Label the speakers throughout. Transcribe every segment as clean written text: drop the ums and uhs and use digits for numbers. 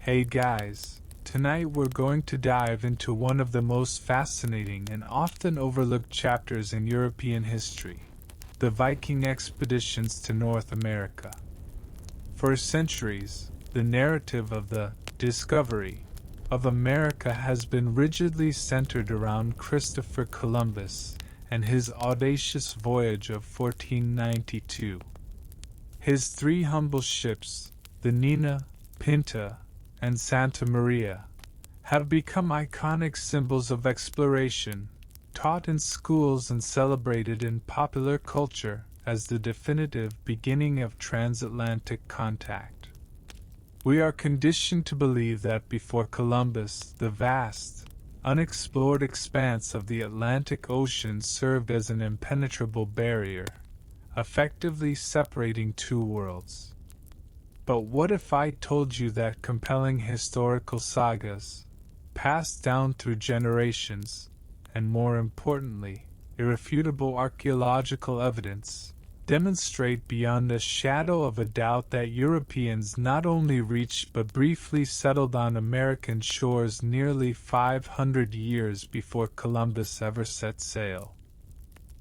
Speaker 1: Hey guys, tonight we're going to dive into one of the most fascinating and often overlooked chapters in European history, the Viking expeditions to North America. For centuries, the narrative of the discovery of America has been rigidly centered around Christopher Columbus and his audacious voyage of 1492. His three humble ships, the Nina, Pinta, and Santa Maria, have become iconic symbols of exploration, taught in schools and celebrated in popular culture as the definitive beginning of transatlantic contact. We are conditioned to believe that before Columbus, the vast, unexplored expanse of the Atlantic Ocean served as an impenetrable barrier, effectively separating two worlds. But what if I told you that compelling historical sagas, passed down through generations, and more importantly, irrefutable archaeological evidence, demonstrate beyond a shadow of a doubt that Europeans not only reached but briefly settled on American shores nearly 500 years before Columbus ever set sail?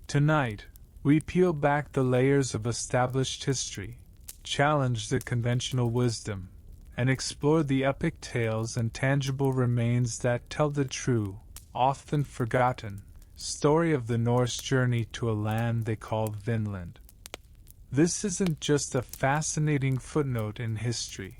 Speaker 1: Tonight, we peel back the layers of established history, challenge the conventional wisdom, and explore the epic tales and tangible remains that tell the true, often forgotten, story of the Norse journey to a land they call Vinland. This isn't just a fascinating footnote in history.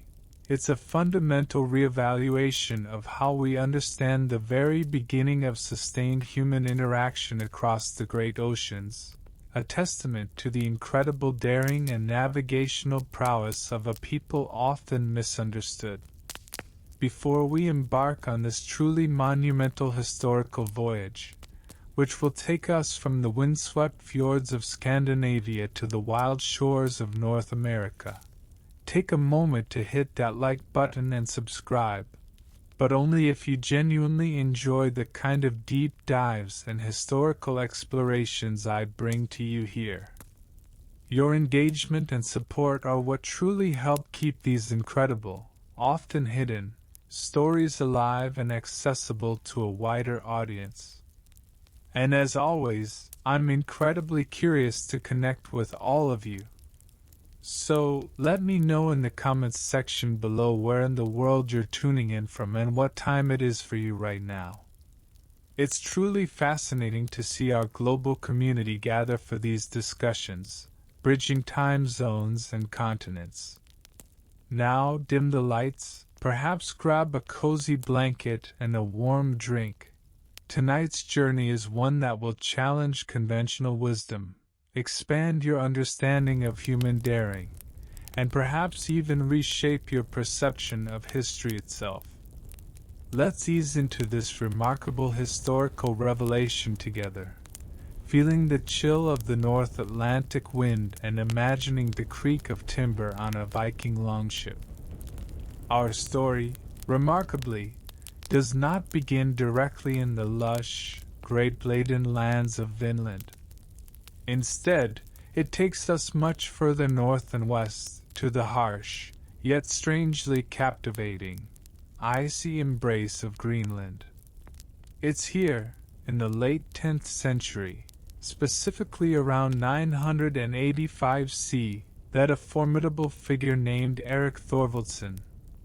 Speaker 1: It's a fundamental reevaluation of how we understand the very beginning of sustained human interaction across the great oceans, a testament to the incredible daring and navigational prowess of a people often misunderstood. Before we embark on this truly monumental historical voyage, which will take us from the windswept fjords of Scandinavia to the wild shores of North America, take a moment to hit that like button and subscribe, but only if you genuinely enjoy the kind of deep dives and historical explorations I bring to you here. Your engagement and support are what truly help keep these incredible, often hidden, stories alive and accessible to a wider audience. And as always, I'm incredibly curious to connect with all of you. So, let me know in the comments section below where in the world you're tuning in from and what time it is for you right now. It's truly fascinating to see our global community gather for these discussions, bridging time zones and continents. Now, dim the lights, perhaps grab a cozy blanket and a warm drink. Tonight's journey is one that will challenge conventional wisdom, expand your understanding of human daring, and perhaps even reshape your perception of history itself. Let's ease into this remarkable historical revelation together, feeling the chill of the North Atlantic wind and imagining the creak of timber on a Viking longship. Our story, remarkably, does not begin directly in the lush, grape-laden lands of Vinland. Instead, it takes us much further north and west, to the harsh, yet strangely captivating, icy embrace of Greenland. It's here, in the late 10th century, specifically around 985 C, that a formidable figure named Erik Thorvaldsson,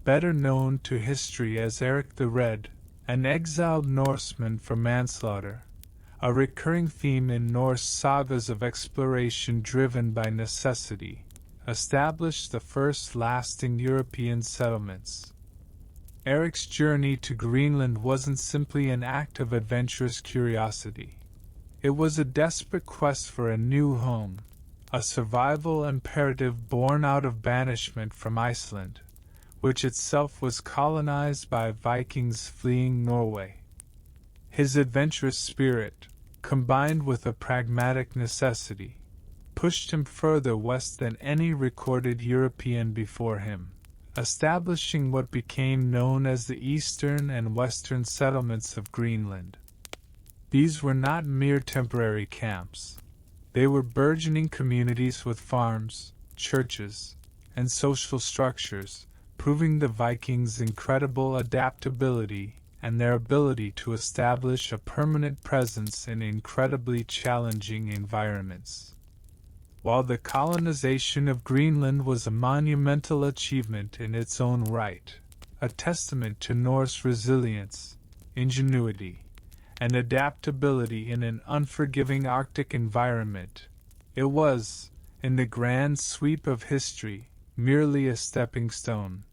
Speaker 1: better known to history as Eric the Red, an exiled Norseman for manslaughter, a recurring theme in Norse sagas of exploration driven by necessity, established the first lasting European settlements. Eric's journey to Greenland wasn't simply an act of adventurous curiosity. It was a desperate quest for a new home, a survival imperative born out of banishment from Iceland, which itself was colonized by Vikings fleeing Norway. His adventurous spirit, combined with a pragmatic necessity, pushed him further west than any recorded European before him, establishing what became known as the eastern and western settlements of Greenland. These were not mere temporary camps. They were burgeoning communities with farms, churches, and social structures, proving the Vikings' incredible adaptability and their ability to establish a permanent presence in incredibly challenging environments. While the colonization of Greenland was a monumental achievement in its own right, a testament to Norse resilience, ingenuity, and adaptability in an unforgiving Arctic environment, it was, in the grand sweep of history, merely a stepping stone.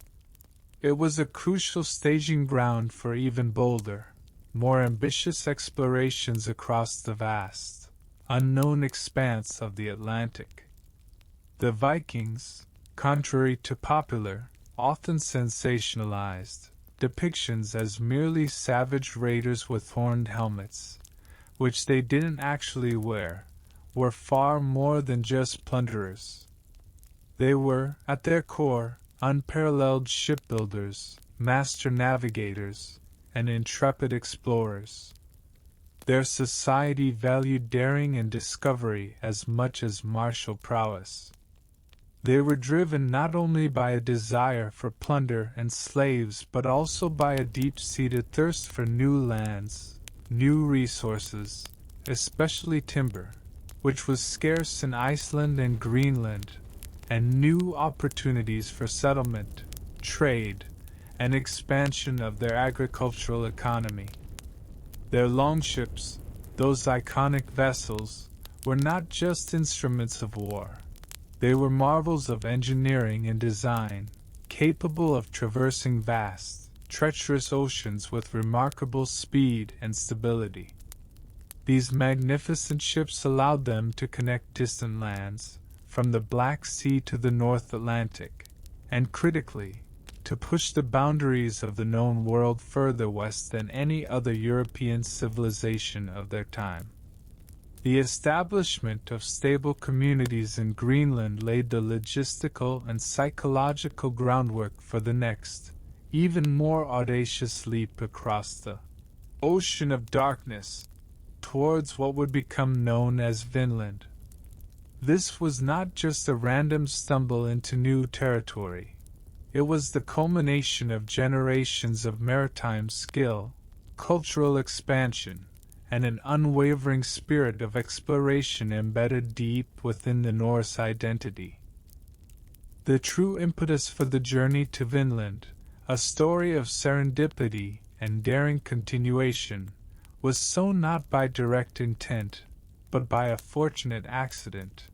Speaker 1: It was a crucial staging ground for even bolder, more ambitious explorations across the vast, unknown expanse of the Atlantic. The Vikings, contrary to popular, often sensationalized, depictions as merely savage raiders with horned helmets, which they didn't actually wear, were far more than just plunderers. They were, at their core, unparalleled shipbuilders, master navigators, and intrepid explorers. Their society valued daring and discovery as much as martial prowess. They were driven not only by a desire for plunder and slaves but also by a deep-seated thirst for new lands, new resources, especially timber, which was scarce in Iceland and Greenland, and new opportunities for settlement, trade, and expansion of their agricultural economy. Their longships, those iconic vessels, were not just instruments of war. They were marvels of engineering and design, capable of traversing vast, treacherous oceans with remarkable speed and stability. These magnificent ships allowed them to connect distant lands, from the Black Sea to the North Atlantic, and critically, to push the boundaries of the known world further west than any other European civilization of their time. The establishment of stable communities in Greenland laid the logistical and psychological groundwork for the next, even more audacious leap across the ocean of darkness, towards what would become known as Vinland. This was not just a random stumble into new territory. It was the culmination of generations of maritime skill, cultural expansion, and an unwavering spirit of exploration embedded deep within the Norse identity. The true impetus for the journey to Vinland, a story of serendipity and daring continuation, was sown not by direct intent, but by a fortunate accident.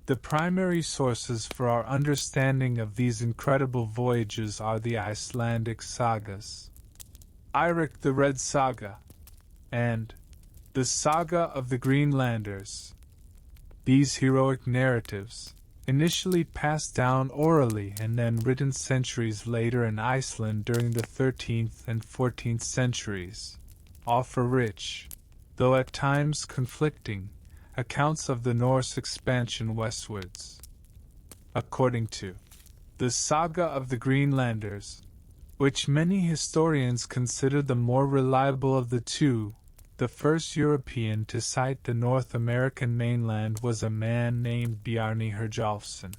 Speaker 1: The primary sources for our understanding of these incredible voyages are the Icelandic sagas, Eirik the Red Saga, and the Saga of the Greenlanders. These heroic narratives, initially passed down orally and then written centuries later in Iceland during the 13th and 14th centuries, offer rich, though at times conflicting, accounts of the Norse expansion westwards. According to the Saga of the Greenlanders, which many historians consider the more reliable of the two, the first European to sight the North American mainland was a man named Bjarni Herjolfsson.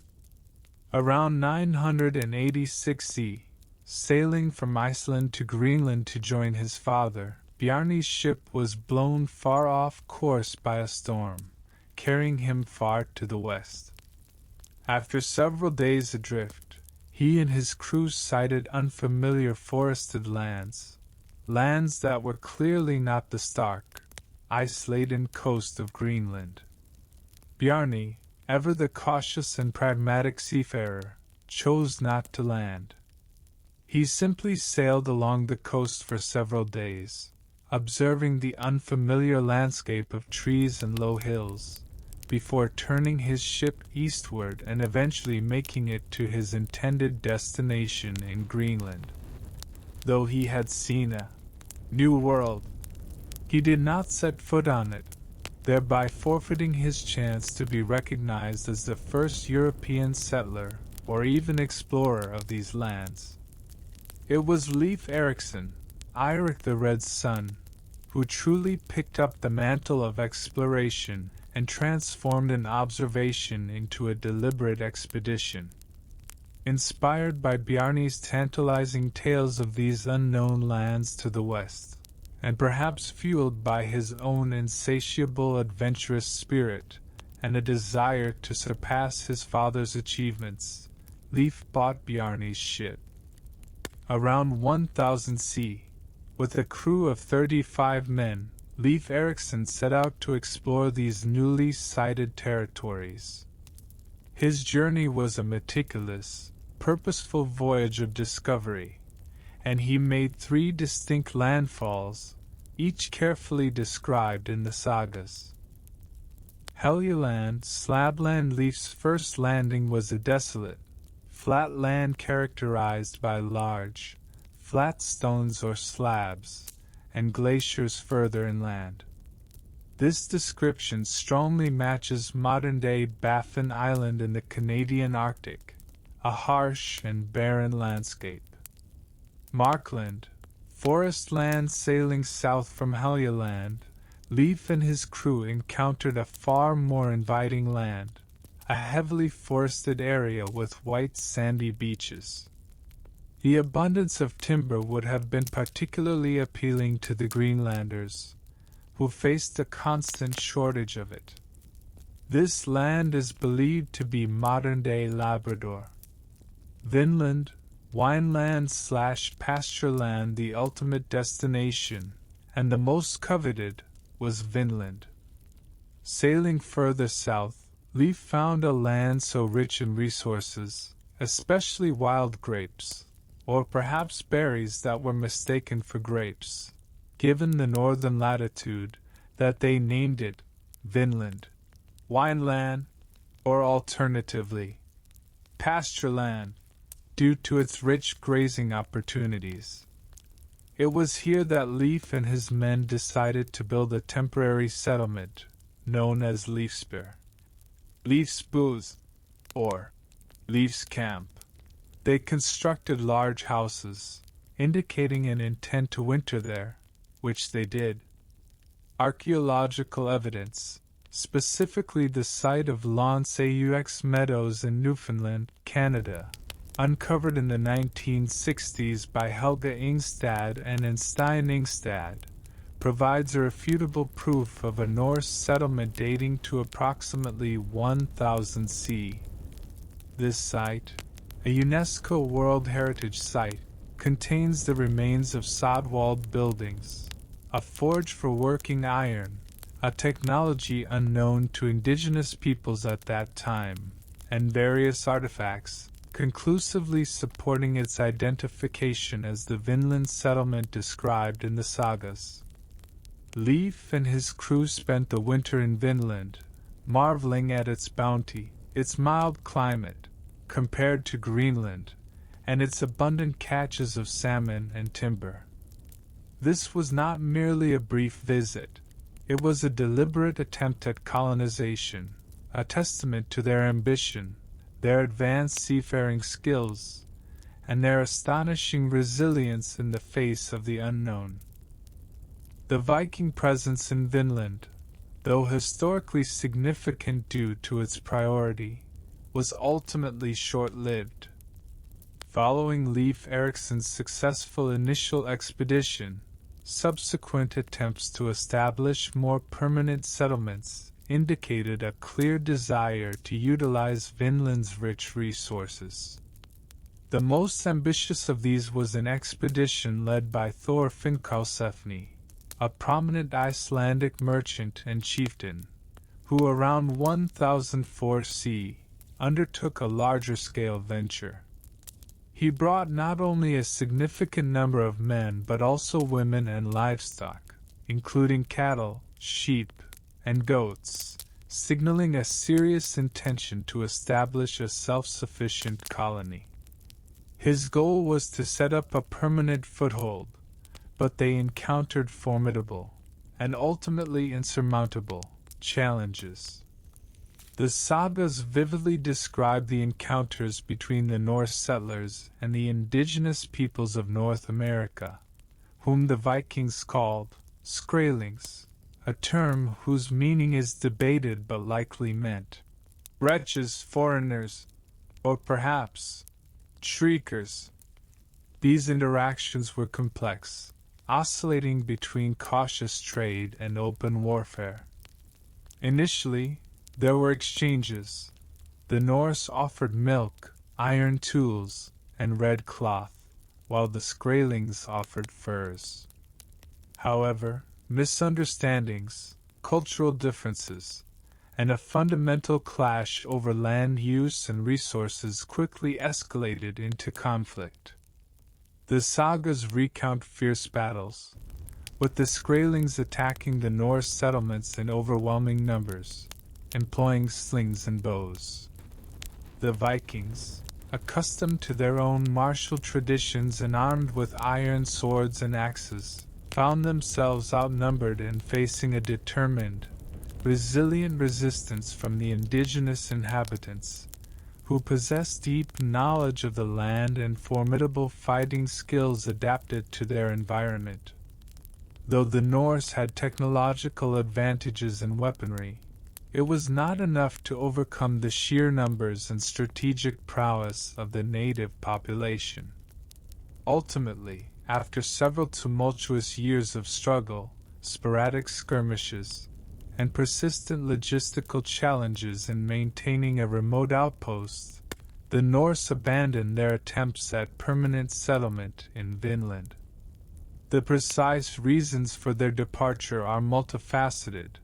Speaker 1: Around 986 CE, sailing from Iceland to Greenland to join his father, Bjarni's ship was blown far off course by a storm, carrying him far to the west. After several days adrift, he and his crew sighted unfamiliar forested lands that were clearly not the stark, ice-laden coast of Greenland. Bjarni, ever the cautious and pragmatic seafarer, chose not to land. He simply sailed along the coast for several days, observing the unfamiliar landscape of trees and low hills, before turning his ship eastward and eventually making it to his intended destination in Greenland. Though he had seen a new world, he did not set foot on it, thereby forfeiting his chance to be recognized as the first European settler or even explorer of these lands. It was Leif Erikson, Eirik the Red's son, who truly picked up the mantle of exploration and transformed an observation into a deliberate expedition. inspired by Bjarne's tantalizing tales of these unknown lands to the west, and perhaps fueled by his own insatiable adventurous spirit and a desire to surpass his father's achievements, Leif bought Bjarne's ship. Around 1000 C, with a crew of 35 men, Leif Erikson set out to explore these newly sighted territories. His journey was a meticulous, purposeful voyage of discovery, and he made 3 distinct landfalls, each carefully described in the sagas. Helgeland, Slabland. Leif's first landing was a desolate, flat land characterized by large, flat stones or slabs, and glaciers further inland. This description strongly matches modern-day Baffin Island in the Canadian Arctic, a harsh and barren landscape. Markland, forest land. Sailing south from Helgeland, Leif and his crew encountered a far more inviting land, a heavily forested area with white sandy beaches. The abundance of timber would have been particularly appealing to the Greenlanders, who faced a constant shortage of it. This land is believed to be modern-day Labrador. Vinland, wineland/pasture land. The ultimate destination, and the most coveted, was Vinland. Sailing further south, Leif found a land so rich in resources, especially wild grapes, or perhaps berries that were mistaken for grapes, given the northern latitude, that they named it Vinland, Wineland, or alternatively, Pastureland, due to its rich grazing opportunities. It was here that Leif and his men decided to build a temporary settlement, known as Leifsbyr, Leifsbus, or Leif's camp. They constructed large houses, indicating an intent to winter there, which they did. Archaeological evidence, specifically the site of L'Anse Meadows in Newfoundland, Canada, uncovered in the 1960s by Helge Ingstad and Enstein Ingstad, provides irrefutable proof of a Norse settlement dating to approximately 1000 C. This site, a UNESCO World Heritage Site, contains the remains of sod-walled buildings, a forge for working iron, a technology unknown to indigenous peoples at that time, and various artifacts, conclusively supporting its identification as the Vinland settlement described in the sagas. Leif and his crew spent the winter in Vinland, marveling at its bounty, its mild climate, compared to Greenland, and its abundant catches of salmon and timber. This was not merely a brief visit, it was a deliberate attempt at colonization, a testament to their ambition, their advanced seafaring skills, and their astonishing resilience in the face of the unknown. The Viking presence in Vinland, though historically significant due to its priority, was ultimately short-lived. Following Leif Erikson's successful initial expedition, subsequent attempts to establish more permanent settlements indicated a clear desire to utilize Vinland's rich resources. The most ambitious of these was an expedition led by Thor Finnkarlsefni, a prominent Icelandic merchant and chieftain, who around 1004 C undertook a larger-scale venture. He brought not only a significant number of men but also women and livestock, including cattle, sheep, and goats, signaling a serious intention to establish a self-sufficient colony. His goal was to set up a permanent foothold, but they encountered formidable, and ultimately insurmountable, challenges. The sagas vividly describe the encounters between the Norse settlers and the indigenous peoples of North America, whom the Vikings called Skrælings, a term whose meaning is debated but likely meant wretches, foreigners, or perhaps shriekers. These interactions were complex, oscillating between cautious trade and open warfare. Initially, there were exchanges. The Norse offered milk, iron tools, and red cloth, while the Skrælings offered furs. However, misunderstandings, cultural differences, and a fundamental clash over land use and resources quickly escalated into conflict. The sagas recount fierce battles, with the Skrælings attacking the Norse settlements in overwhelming numbers, employing slings and bows. The Vikings, accustomed to their own martial traditions and armed with iron swords and axes, found themselves outnumbered and facing a determined, resilient resistance from the indigenous inhabitants, who possessed deep knowledge of the land and formidable fighting skills adapted to their environment. Though the Norse had technological advantages in weaponry, it was not enough to overcome the sheer numbers and strategic prowess of the native population. Ultimately, after several tumultuous years of struggle, sporadic skirmishes, and persistent logistical challenges in maintaining a remote outpost, the Norse abandoned their attempts at permanent settlement in Vinland. The precise reasons for their departure are multifaceted.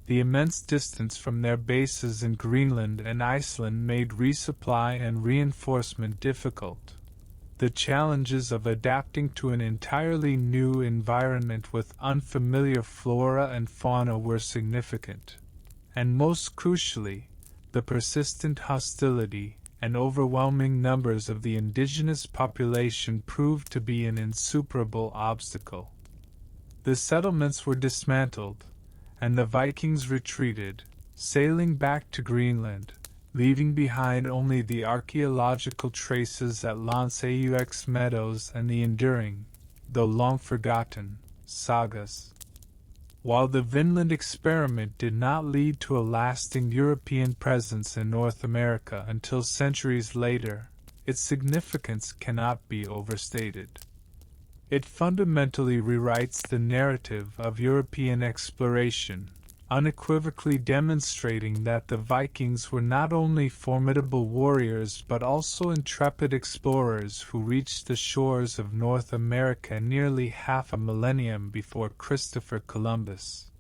Speaker 1: The immense distance from their bases in Greenland and Iceland made resupply and reinforcement difficult. The challenges of adapting to an entirely new environment with unfamiliar flora and fauna were significant. And most crucially, the persistent hostility and overwhelming numbers of the indigenous population proved to be an insuperable obstacle. The settlements were dismantled, and the Vikings retreated, sailing back to Greenland, leaving behind only the archaeological traces at Landseux Meadows and the enduring, though long forgotten, sagas. While the Vinland experiment did not lead to a lasting European presence in North America until centuries later, its significance cannot be overstated. It fundamentally rewrites the narrative of European exploration, unequivocally demonstrating that the Vikings were not only formidable warriors but also intrepid explorers who reached the shores of North America nearly half a millennium before Christopher Columbus.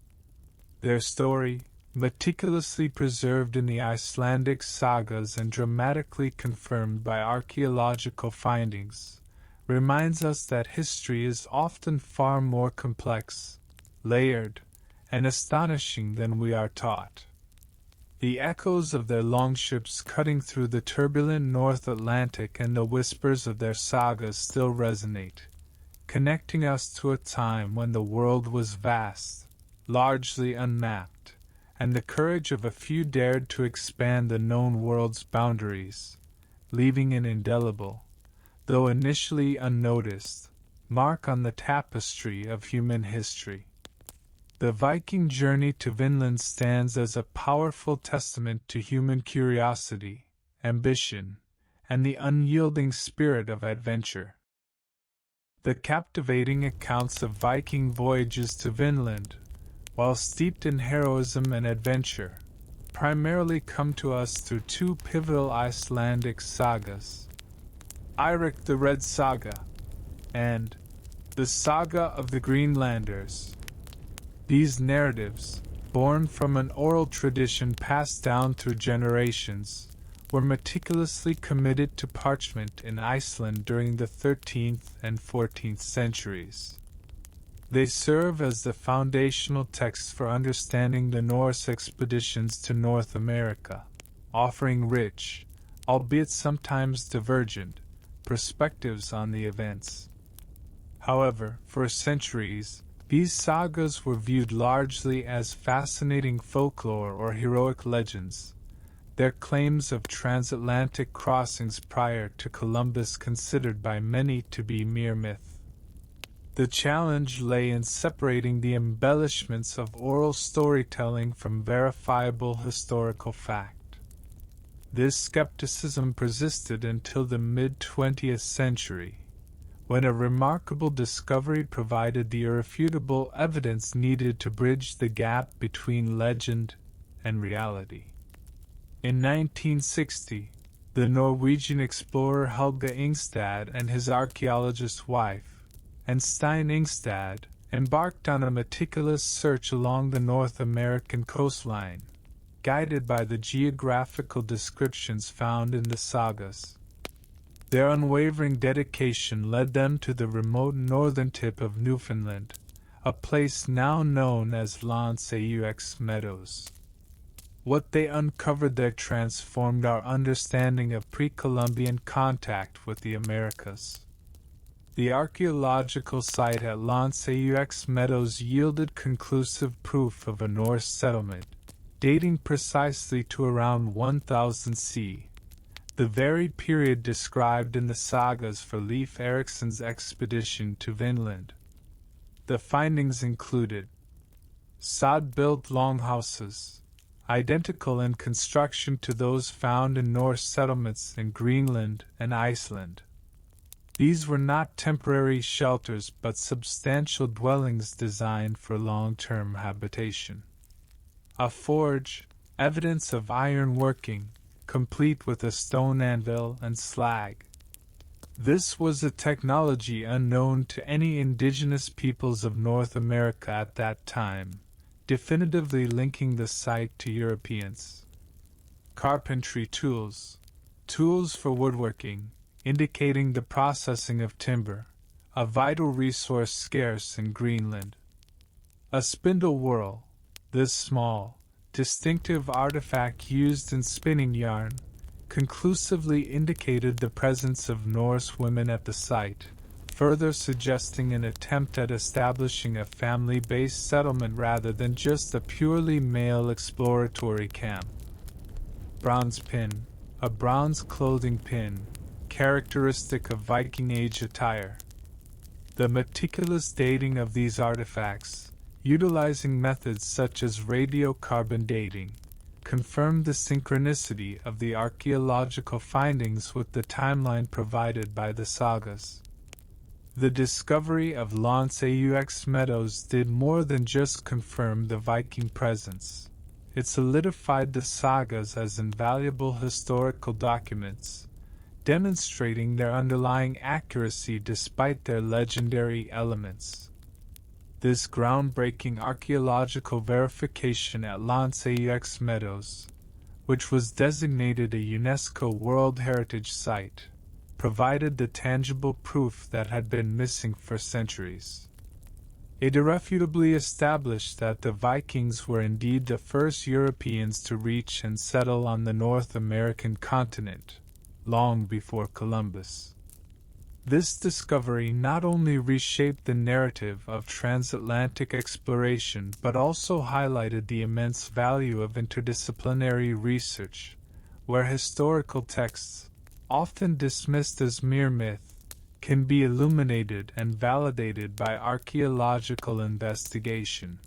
Speaker 1: Their story, meticulously preserved in the Icelandic sagas and dramatically confirmed by archaeological findings, reminds us that history is often far more complex, layered, and astonishing than we are taught. The echoes of their longships cutting through the turbulent North Atlantic and the whispers of their sagas still resonate, connecting us to a time when the world was vast, largely unmapped, and the courage of a few dared to expand the known world's boundaries, leaving an indelible, though initially unnoticed, mark on the tapestry of human history. The Viking journey to Vinland stands as a powerful testament to human curiosity, ambition, and the unyielding spirit of adventure. The captivating accounts of Viking voyages to Vinland, while steeped in heroism and adventure, primarily come to us through two pivotal Icelandic sagas, Eirik the Red Saga, and the Saga of the Greenlanders. These narratives, born from an oral tradition passed down through generations, were meticulously committed to parchment in Iceland during the 13th and 14th centuries. They serve as the foundational texts for understanding the Norse expeditions to North America, offering rich, albeit sometimes divergent, perspectives on the events. However, for centuries, these sagas were viewed largely as fascinating folklore or heroic legends, their claims of transatlantic crossings prior to Columbus considered by many to be mere myth. The challenge lay in separating the embellishments of oral storytelling from verifiable historical fact. This skepticism persisted until the mid-20th century, when a remarkable discovery provided the irrefutable evidence needed to bridge the gap between legend and reality. In 1960, the Norwegian explorer Helge Ingstad and his archaeologist wife, Stein Ingstad, embarked on a meticulous search along the North American coastline, guided by the geographical descriptions found in the sagas. Their unwavering dedication led them to the remote northern tip of Newfoundland, a place now known as L'Anse-aux Meadows. What they uncovered there transformed our understanding of pre-Columbian contact with the Americas. The archaeological site at L'Anse-aux Meadows yielded conclusive proof of a Norse settlement, dating precisely to around 1000 C, the very period described in the sagas for Leif Erikson's expedition to Vinland. The findings included sod-built longhouses, identical in construction to those found in Norse settlements in Greenland and Iceland. These were not temporary shelters but substantial dwellings designed for long-term habitation. A forge, evidence of iron working, complete with a stone anvil and slag. This was a technology unknown to any indigenous peoples of North America at that time, definitively linking the site to Europeans. Carpentry tools, tools for woodworking, indicating the processing of timber, a vital resource scarce in Greenland. A spindle whorl, this small, distinctive artifact used in spinning yarn, conclusively indicated the presence of Norse women at the site, further suggesting an attempt at establishing a family-based settlement rather than just a purely male exploratory camp. Bronze pin, a bronze clothing pin, characteristic of Viking Age attire. The meticulous dating of these artifacts, utilizing methods such as radiocarbon dating, confirmed the synchronicity of the archaeological findings with the timeline provided by the sagas. The discovery of L'Anse-aux Meadows did more than just confirm the Viking presence. It solidified the sagas as invaluable historical documents, demonstrating their underlying accuracy despite their legendary elements. This groundbreaking archaeological verification at L'Anse-aux Meadows, which was designated a UNESCO World Heritage Site, provided the tangible proof that had been missing for centuries. It irrefutably established that the Vikings were indeed the first Europeans to reach and settle on the North American continent, long before Columbus. This discovery not only reshaped the narrative of transatlantic exploration but also highlighted the immense value of interdisciplinary research, where historical texts, often dismissed as mere myth, can be illuminated and validated by archaeological investigation.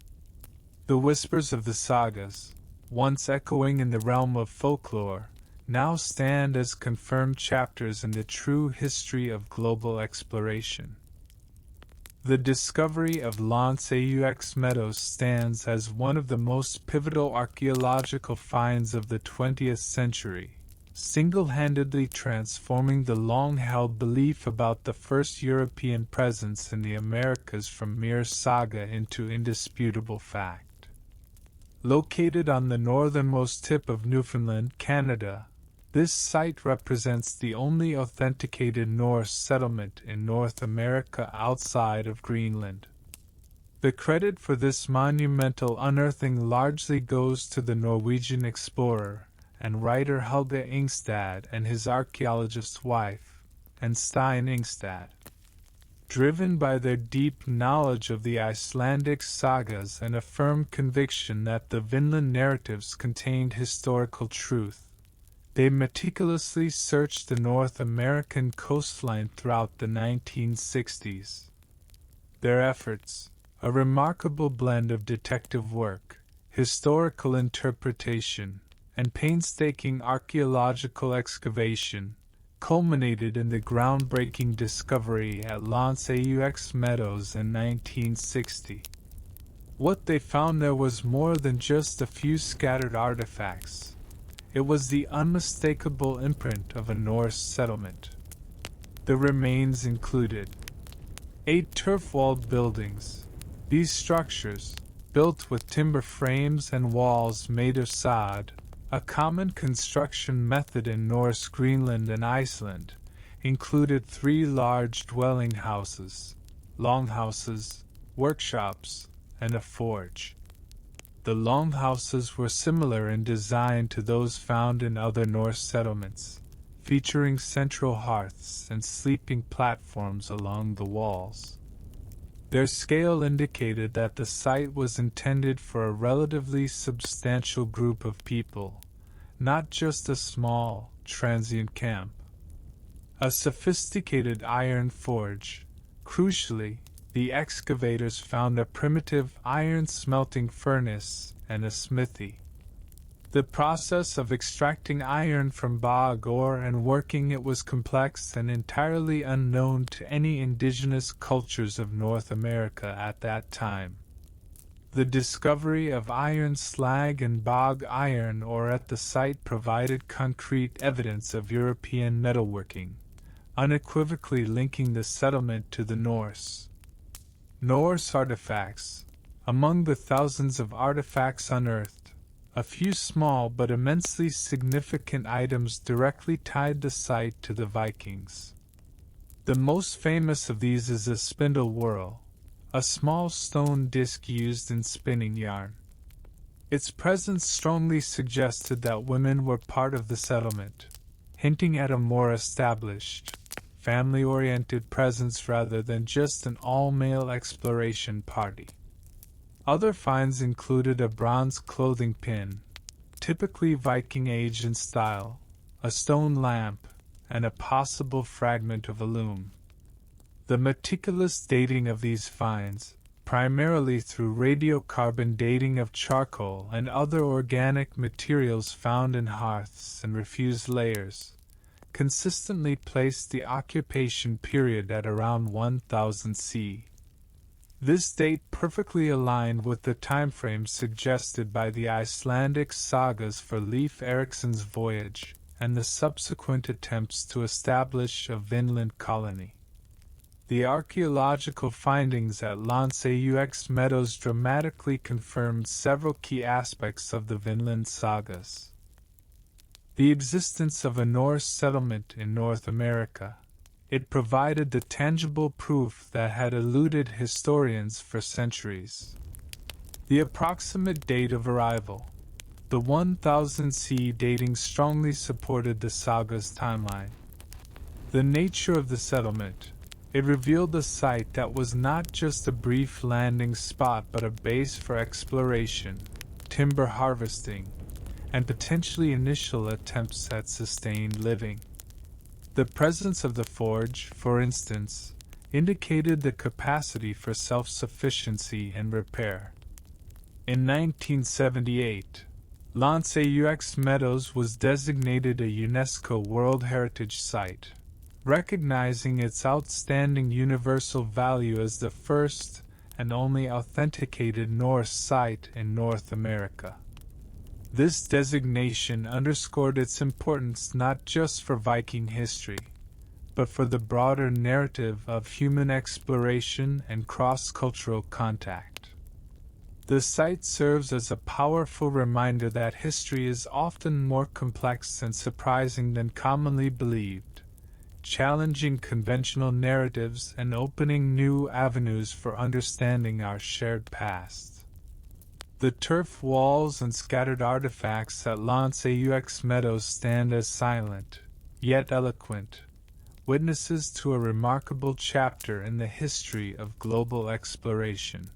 Speaker 1: The whispers of the sagas, once echoing in the realm of folklore, now stand as confirmed chapters in the true history of global exploration. The discovery of L'Anse-aux Meadows stands as one of the most pivotal archaeological finds of the 20th century, single-handedly transforming the long-held belief about the first European presence in the Americas from mere saga into indisputable fact. Located on the northernmost tip of Newfoundland, Canada, this site represents the only authenticated Norse settlement in North America outside of Greenland. The credit for this monumental unearthing largely goes to the Norwegian explorer and writer Helge Ingstad and his archaeologist wife, Stein Ingstad. Driven by their deep knowledge of the Icelandic sagas and a firm conviction that the Vinland narratives contained historical truth, they meticulously searched the North American coastline throughout the 1960s. Their efforts, a remarkable blend of detective work, historical interpretation, and painstaking archaeological excavation culminated in the groundbreaking discovery at Lens Meadows in 1960. What they found there was more than just a few scattered artifacts. It was the unmistakable imprint of a Norse settlement. The remains included 8 turf-walled buildings. These structures, built with timber frames and walls made of sod, a common construction method in Norse Greenland and Iceland, included 3 large dwelling houses, longhouses, workshops, and a forge. The longhouses were similar in design to those found in other Norse settlements, featuring central hearths and sleeping platforms along the walls. Their scale indicated that the site was intended for a relatively substantial group of people, not just a small, transient camp. A sophisticated iron forge. Crucially, the excavators found a primitive iron smelting furnace and a smithy. The process of extracting iron from bog ore and working it was complex and entirely unknown to any indigenous cultures of North America at that time. The discovery of iron slag and bog iron ore at the site provided concrete evidence of European metalworking, unequivocally linking the settlement to the Norse. Norse artifacts. Among the thousands of artifacts unearthed, a few small but immensely significant items directly tied the site to the Vikings. The most famous of these is a spindle whorl, a small stone disc used in spinning yarn. Its presence strongly suggested that women were part of the settlement, hinting at a more established, family-oriented presence rather than just an all-male exploration party. Other finds included a bronze clothing pin, typically Viking age in style, a stone lamp, and a possible fragment of a loom. The meticulous dating of these finds, primarily through radiocarbon dating of charcoal and other organic materials found in hearths and refuse layers, consistently placed the occupation period at around 1000 C. This date perfectly aligned with the timeframe suggested by the Icelandic sagas for Leif Eriksson's voyage and the subsequent attempts to establish a Vinland colony. The archaeological findings at Lens Meadows dramatically confirmed several key aspects of the Vinland sagas. The existence of a Norse settlement in North America. It provided the tangible proof that had eluded historians for centuries. The approximate date of arrival. The 1000 C dating strongly supported the saga's timeline. The nature of the settlement. It revealed a site that was not just a brief landing spot but a base for exploration, timber harvesting, and potentially initial attempts at sustained living. The presence of the forge, for instance, indicated the capacity for self-sufficiency and repair. In 1978, Lens Meadows was designated a UNESCO World Heritage Site, recognizing its outstanding universal value as the first and only authenticated Norse site in North America. This designation underscored its importance not just for Viking history, but for the broader narrative of human exploration and cross-cultural contact. The site serves as a powerful reminder that history is often more complex and surprising than commonly believed, challenging conventional narratives and opening new avenues for understanding our shared past. The turf walls and scattered artifacts at Lens Meadows stand as silent, yet eloquent, witnesses to a remarkable chapter in the history of global exploration.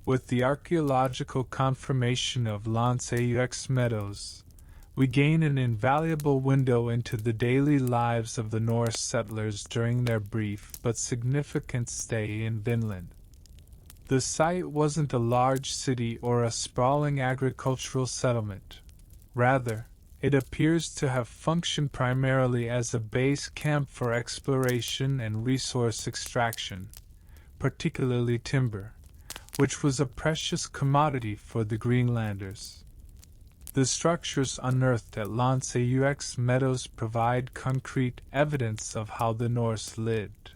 Speaker 1: With the archaeological confirmation of Lens Meadows, we gain an invaluable window into the daily lives of the Norse settlers during their brief but significant stay in Vinland. The site wasn't a large city or a sprawling agricultural settlement. Rather, it appears to have functioned primarily as a base camp for exploration and resource extraction, particularly timber, which was a precious commodity for the Greenlanders. The structures unearthed at Lanceaux Meadows provide concrete evidence of how the Norse lived.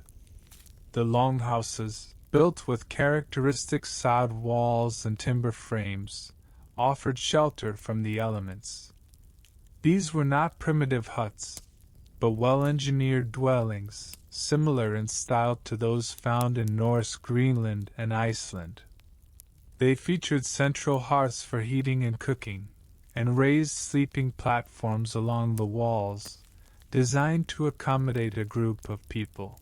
Speaker 1: The longhouses, built with characteristic sod walls and timber frames, offered shelter from the elements. These were not primitive huts, but well-engineered dwellings, similar in style to those found in Norse Greenland and Iceland. They featured central hearths for heating and cooking, and raised sleeping platforms along the walls, designed to accommodate a group of people.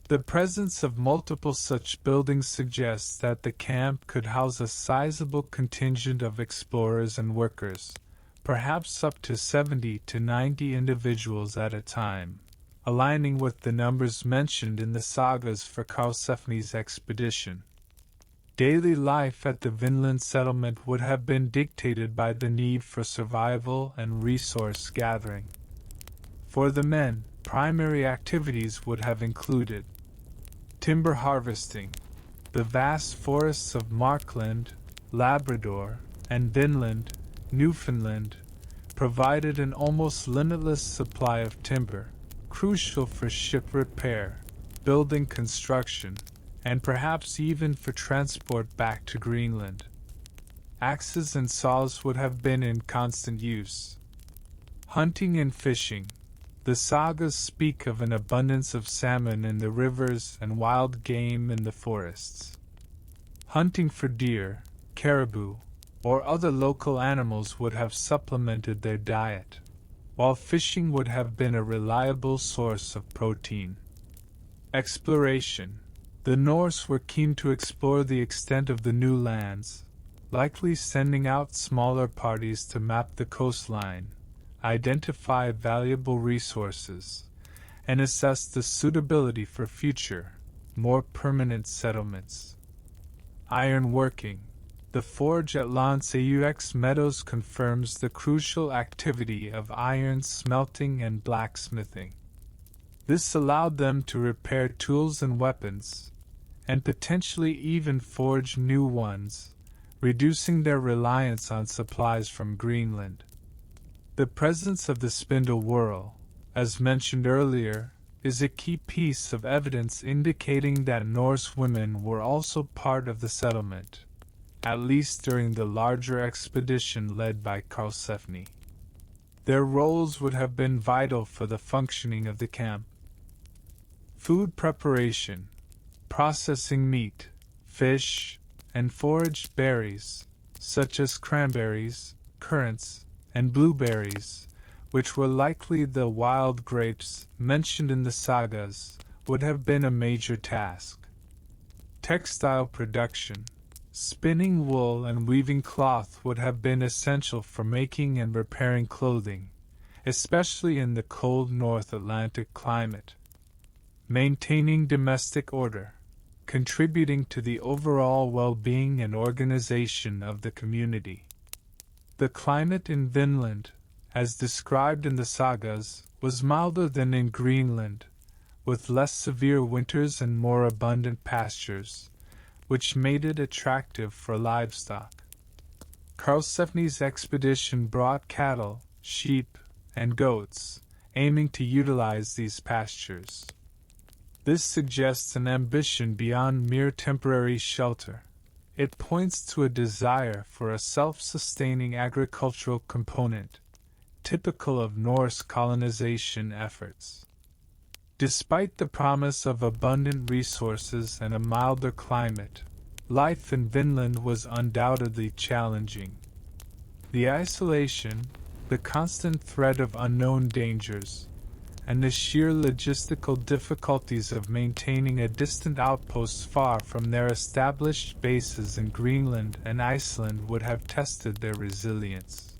Speaker 1: The presence of multiple such buildings suggests that the camp could house a sizable contingent of explorers and workers, perhaps up to 70 to 90 individuals at a time, aligning with the numbers mentioned in the sagas for Karlsefni's expedition. Daily life at the Vinland settlement would have been dictated by the need for survival and resource gathering. For the men, primary activities would have included timber harvesting. The vast forests of Markland, Labrador, and Vinland, Newfoundland, provided an almost limitless supply of timber, crucial for ship repair, building construction, and perhaps even for transport back to Greenland. Axes and saws would have been in constant use. Hunting and fishing. The sagas speak of an abundance of salmon in the rivers and wild game in the forests. Hunting for deer, caribou, or other local animals would have supplemented their diet, while fishing would have been a reliable source of protein. Exploration. The Norse were keen to explore the extent of the new lands, likely sending out smaller parties to map the coastline, identify valuable resources, and assess the suitability for future, more permanent settlements. Iron working. The forge at Lanceaux Meadows confirms the crucial activity of iron smelting and blacksmithing. This allowed them to repair tools and weapons, and potentially even forge new ones, reducing their reliance on supplies from Greenland. The presence of the spindle whorl, as mentioned earlier, is a key piece of evidence indicating that Norse women were also part of the settlement, at least during the larger expedition led by Karlsefni. Their roles would have been vital for the functioning of the camp. Food preparation. Processing meat, fish, and foraged berries, such as cranberries, currants, and blueberries, which were likely the wild grapes mentioned in the sagas, would have been a major task. Textile production. Spinning wool and weaving cloth would have been essential for making and repairing clothing, especially in the cold North Atlantic climate. Maintaining domestic order, contributing to the overall well-being and organization of the community. The climate in Vinland, as described in the sagas, was milder than in Greenland, with less severe winters and more abundant pastures, which made it attractive for livestock. Karlsefni's expedition brought cattle, sheep, and goats, aiming to utilize these pastures. This suggests an ambition beyond mere temporary shelter. It points to a desire for a self-sustaining agricultural component, typical of Norse colonization efforts. Despite the promise of abundant resources and a milder climate, life in Vinland was undoubtedly challenging. The isolation, the constant threat of unknown dangers, and the sheer logistical difficulties of maintaining a distant outpost far from their established bases in Greenland and Iceland would have tested their resilience.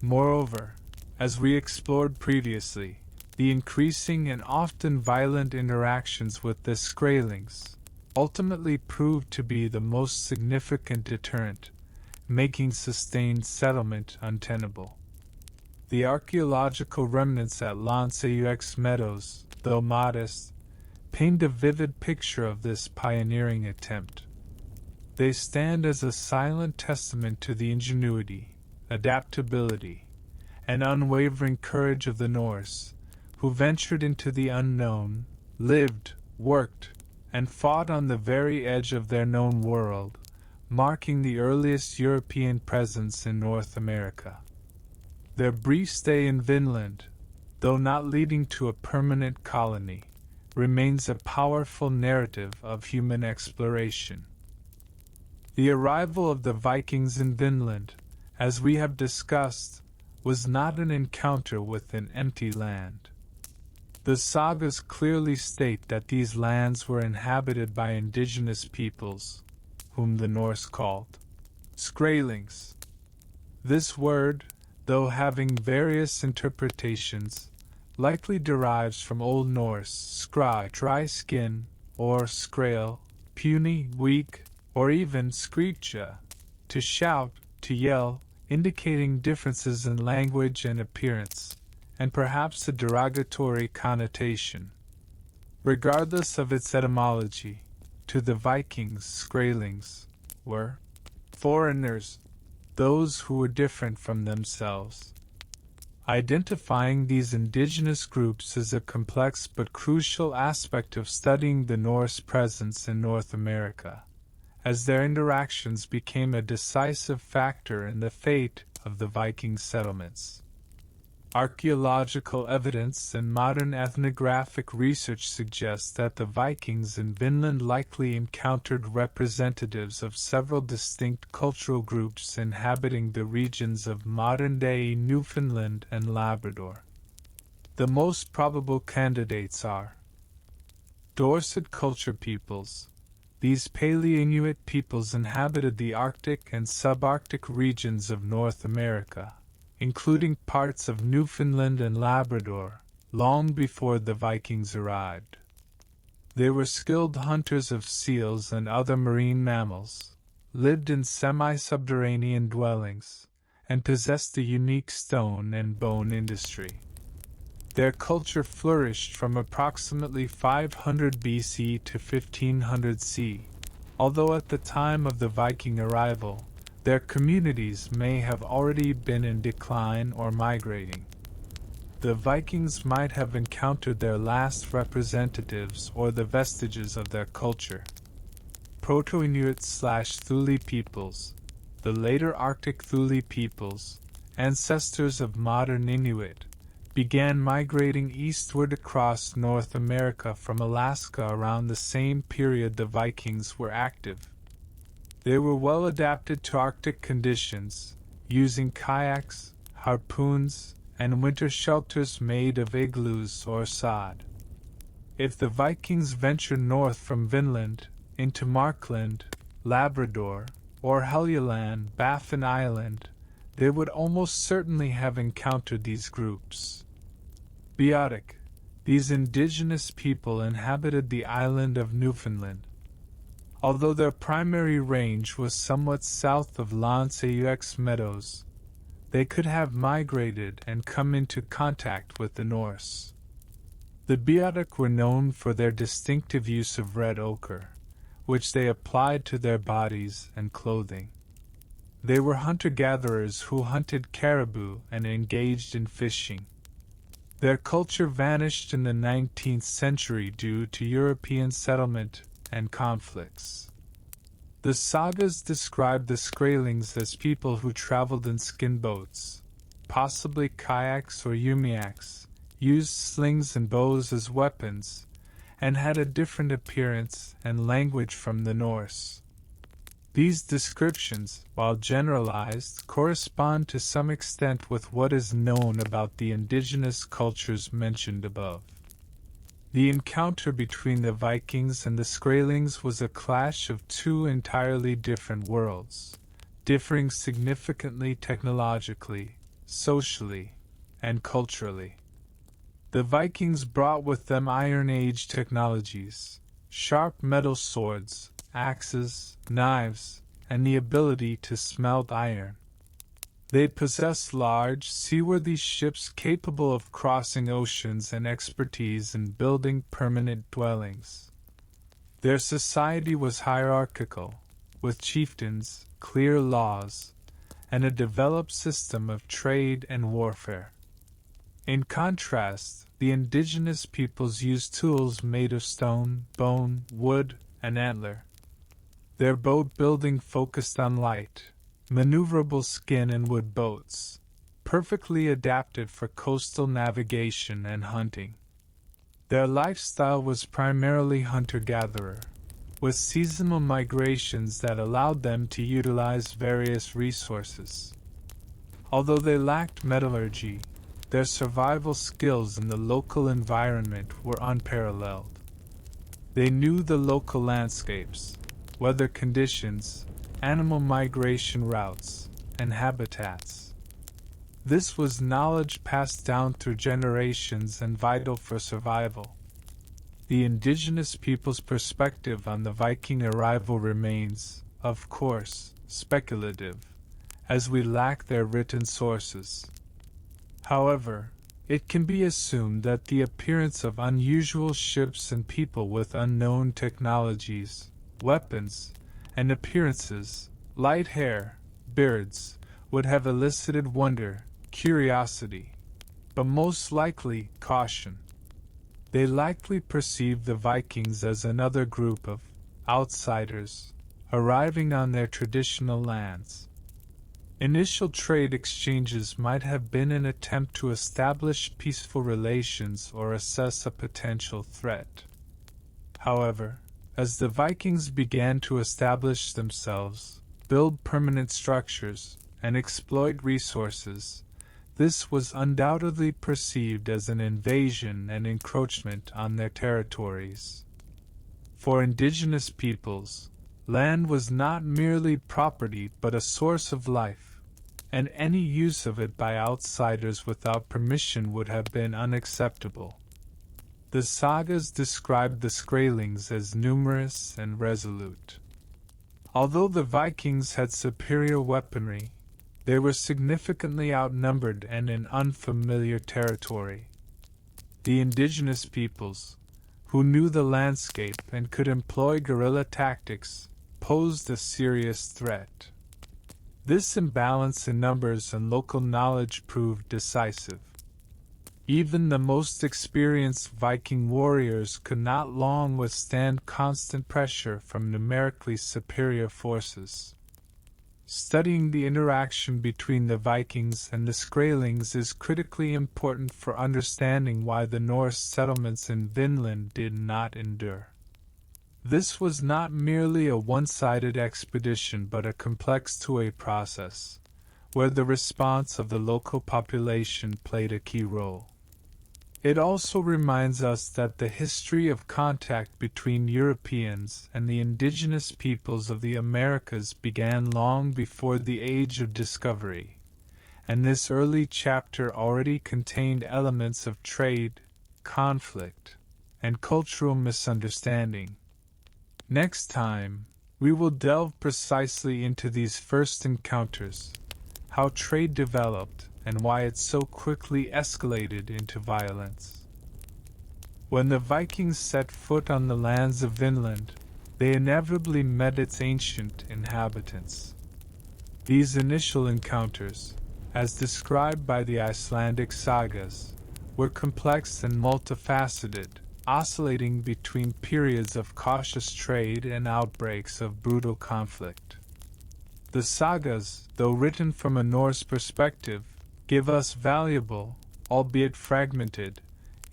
Speaker 1: Moreover, as we explored previously, the increasing and often violent interactions with the Skrælings ultimately proved to be the most significant deterrent, making sustained settlement untenable. The archaeological remnants at Lanceaux Meadows, though modest, paint a vivid picture of this pioneering attempt. They stand as a silent testament to the ingenuity, adaptability, and unwavering courage of the Norse, who ventured into the unknown, lived, worked, and fought on the very edge of their known world, marking the earliest European presence in North America. Their brief stay in Vinland, though not leading to a permanent colony, remains a powerful narrative of human exploration. The arrival of the Vikings in Vinland, as we have discussed, was not an encounter with an empty land. The sagas clearly state that these lands were inhabited by indigenous peoples, whom the Norse called Skrælings. This word, though having various interpretations, likely derives from Old Norse skra, dry skin, or skrael, puny, weak, or even skrikja, to shout, to yell, indicating differences in language and appearance, and perhaps a derogatory connotation. Regardless of its etymology, to the Vikings, Skrælings were foreigners, those who were different from themselves. Identifying these indigenous groups is a complex but crucial aspect of studying the Norse presence in North America, as their interactions became a decisive factor in the fate of the Viking settlements. Archaeological evidence and modern ethnographic research suggest that the Vikings in Vinland likely encountered representatives of several distinct cultural groups inhabiting the regions of modern-day Newfoundland and Labrador. The most probable candidates are Dorset culture peoples. These Paleo-Inuit peoples inhabited the Arctic and subarctic regions of North America, including parts of Newfoundland and Labrador, long before the Vikings arrived. They were skilled hunters of seals and other marine mammals, lived in semi-subterranean dwellings, and possessed a unique stone and bone industry. Their culture flourished from approximately 500 BC to 1500 C, although at the time of the Viking arrival, their communities may have already been in decline or migrating. The Vikings might have encountered their last representatives or the vestiges of their culture. Proto-Inuit/Thule peoples, the later Arctic Thule peoples, ancestors of modern Inuit, began migrating eastward across North America from Alaska around the same period the Vikings were active. They were well adapted to Arctic conditions, using kayaks, harpoons, and winter shelters made of igloos or sod. If the Vikings ventured north from Vinland, into Markland, Labrador, or Helluland, Baffin Island, they would almost certainly have encountered these groups. Beothuk. These indigenous people inhabited the island of Newfoundland. Although their primary range was somewhat south of Lanceaux Meadows, they could have migrated and come into contact with the Norse. The Beothuk were known for their distinctive use of red ochre, which they applied to their bodies and clothing. They were hunter-gatherers who hunted caribou and engaged in fishing. Their culture vanished in the 19th century due to European settlement and conflicts. The sagas describe the Skrælings as people who traveled in skin boats, possibly kayaks or umiaks, used slings and bows as weapons, and had a different appearance and language from the Norse. These descriptions, while generalized, correspond to some extent with what is known about the indigenous cultures mentioned above. The encounter between the Vikings and the Skrælings was a clash of two entirely different worlds, differing significantly technologically, socially, and culturally. The Vikings brought with them Iron Age technologies, sharp metal swords, axes, knives, and the ability to smelt iron. They possessed large, seaworthy ships capable of crossing oceans and expertise in building permanent dwellings. Their society was hierarchical, with chieftains, clear laws, and a developed system of trade and warfare. In contrast, the indigenous peoples used tools made of stone, bone, wood, and antler. Their boat building focused on light, maneuverable skin and wood boats, perfectly adapted for coastal navigation and hunting. Their lifestyle was primarily hunter-gatherer, with seasonal migrations that allowed them to utilize various resources. Although they lacked metallurgy, their survival skills in the local environment were unparalleled. They knew the local landscapes, weather conditions, animal migration routes, and habitats. This was knowledge passed down through generations and vital for survival. The indigenous people's perspective on the Viking arrival remains, of course, speculative, as we lack their written sources. However, it can be assumed that the appearance of unusual ships and people with unknown technologies, weapons, and appearances, light hair, beards, would have elicited wonder, curiosity, but most likely caution. They likely perceived the Vikings as another group of outsiders arriving on their traditional lands. Initial trade exchanges might have been an attempt to establish peaceful relations or assess a potential threat. However, as the Vikings began to establish themselves, build permanent structures, and exploit resources, this was undoubtedly perceived as an invasion and encroachment on their territories. For indigenous peoples, land was not merely property but a source of life, and any use of it by outsiders without permission would have been unacceptable. The sagas describe the Skrælings as numerous and resolute. Although the Vikings had superior weaponry, they were significantly outnumbered and in unfamiliar territory. The indigenous peoples, who knew the landscape and could employ guerrilla tactics, posed a serious threat. This imbalance in numbers and local knowledge proved decisive. Even the most experienced Viking warriors could not long withstand constant pressure from numerically superior forces. Studying the interaction between the Vikings and the Skrælings is critically important for understanding why the Norse settlements in Vinland did not endure. This was not merely a one-sided expedition but a complex two-way process, where the response of the local population played a key role. It also reminds us that the history of contact between Europeans and the indigenous peoples of the Americas began long before the Age of Discovery, and this early chapter already contained elements of trade, conflict, and cultural misunderstanding. Next time, we will delve precisely into these first encounters, how trade developed, and why it so quickly escalated into violence. When the Vikings set foot on the lands of Vinland, they inevitably met its ancient inhabitants. These initial encounters, as described by the Icelandic sagas, were complex and multifaceted, oscillating between periods of cautious trade and outbreaks of brutal conflict. The sagas, though written from a Norse perspective, give us valuable, albeit fragmented,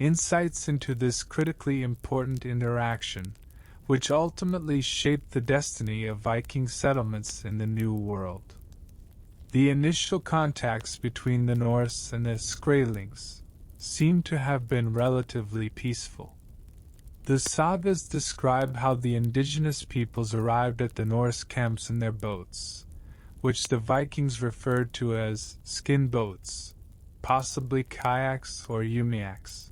Speaker 1: insights into this critically important interaction, which ultimately shaped the destiny of Viking settlements in the New World. The initial contacts between the Norse and the Skrælings seem to have been relatively peaceful. The sagas describe how the indigenous peoples arrived at the Norse camps in their boats, which the Vikings referred to as skin boats, possibly kayaks or umiaks.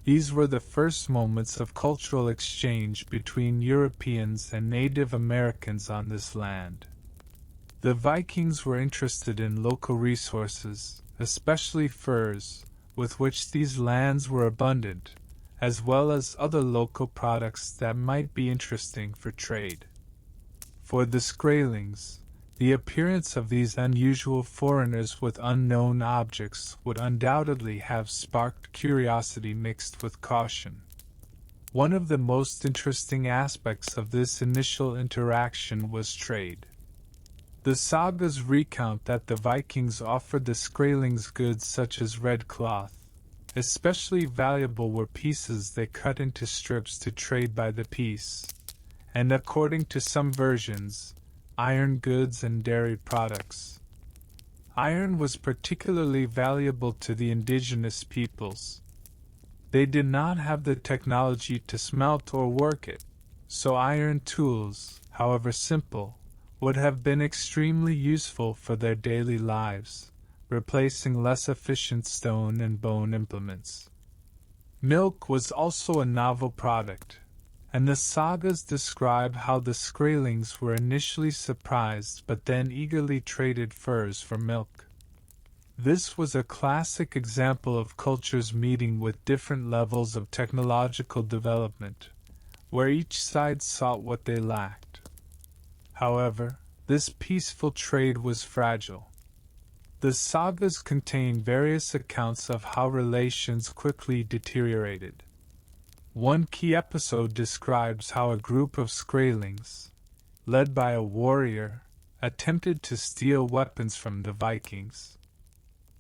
Speaker 1: These were the first moments of cultural exchange between Europeans and Native Americans on this land. The Vikings were interested in local resources, especially furs, with which these lands were abundant, as well as other local products that might be interesting for trade. For the Skraelings, the appearance of these unusual foreigners with unknown objects would undoubtedly have sparked curiosity mixed with caution. One of the most interesting aspects of this initial interaction was trade. The sagas recount that the Vikings offered the Skraelings goods such as red cloth. Especially valuable were pieces they cut into strips to trade by the piece, and according to some versions, iron goods and dairy products. Iron was particularly valuable to the indigenous peoples. They did not have the technology to smelt or work it, so iron tools, however simple, would have been extremely useful for their daily lives, replacing less efficient stone and bone implements. Milk was also a novel product, and the sagas describe how the Skraelings were initially surprised but then eagerly traded furs for milk. This was a classic example of cultures meeting with different levels of technological development, where each side sought what they lacked. However, this peaceful trade was fragile. The sagas contain various accounts of how relations quickly deteriorated. One key episode describes how a group of Skraelings, led by a warrior, attempted to steal weapons from the Vikings.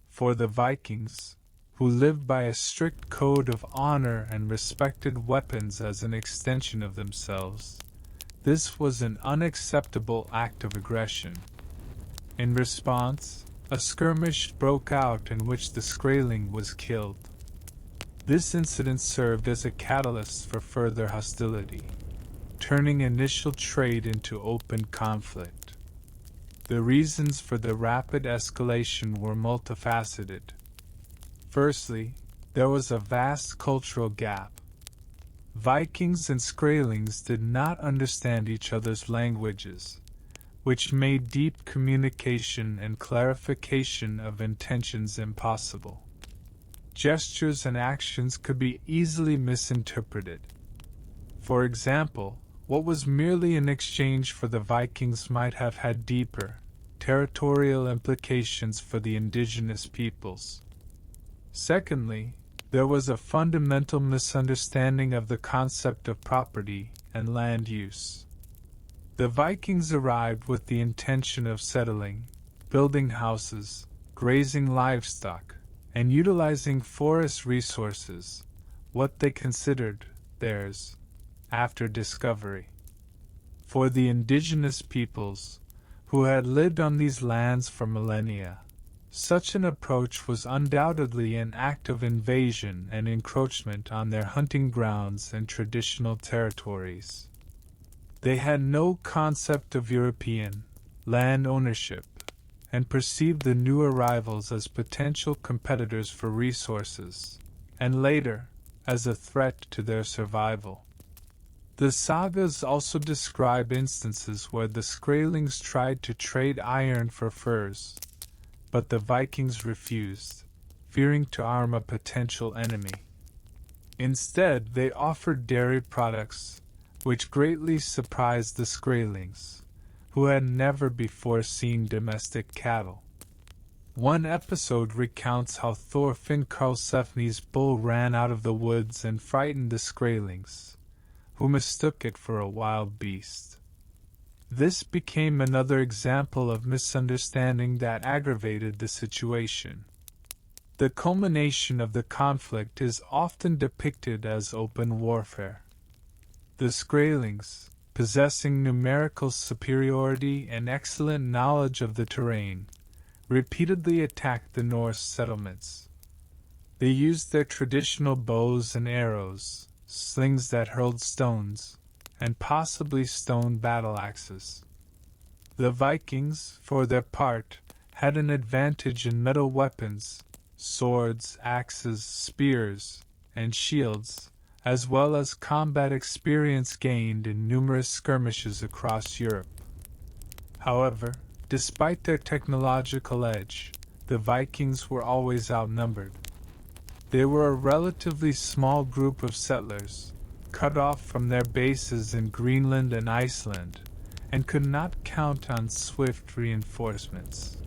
Speaker 1: For the Vikings, who lived by a strict code of honor and respected weapons as an extension of themselves, this was an unacceptable act of aggression. In response, a skirmish broke out in which the Skraeling was killed. This incident served as a catalyst for further hostility, turning initial trade into open conflict. The reasons for the rapid escalation were multifaceted. Firstly, there was a vast cultural gap. Vikings and Skraelings did not understand each other's languages, which made deep communication and clarification of intentions impossible. Gestures and actions could be easily misinterpreted. For example, what was merely an exchange for the Vikings might have had deeper, territorial implications for the indigenous peoples. Secondly, there was a fundamental misunderstanding of the concept of property and land use. The Vikings arrived with the intention of settling, building houses, grazing livestock, and utilizing forest resources, what they considered theirs, after discovery. For the indigenous peoples, who had lived on these lands for millennia, such an approach was undoubtedly an act of invasion and encroachment on their hunting grounds and traditional territories. They had no concept of European land ownership and perceived the new arrivals as potential competitors for resources, and later, as a threat to their survival. The sagas also describe instances where the Skraelings tried to trade iron for furs, but the Vikings refused, fearing to arm a potential enemy. Instead, they offered dairy products, which greatly surprised the Skraelings, who had never before seen domestic cattle. One episode recounts how Thorfinn Karlsefni's bull ran out of the woods and frightened the Skraelings, who mistook it for a wild beast. This became another example of misunderstanding that aggravated the situation. The culmination of the conflict is often depicted as open warfare. The Skraelings, possessing numerical superiority and excellent knowledge of the terrain, repeatedly attacked the Norse settlements. They used their traditional bows and arrows, slings that hurled stones, and possibly stone battle axes. The Vikings, for their part, had an advantage in metal weapons, swords, axes, spears, and shields, as well as combat experience gained in numerous skirmishes across Europe. However, despite their technological edge, the Vikings were always outnumbered. They were a relatively small group of settlers, cut off from their bases in Greenland and Iceland, and could not count on swift reinforcements.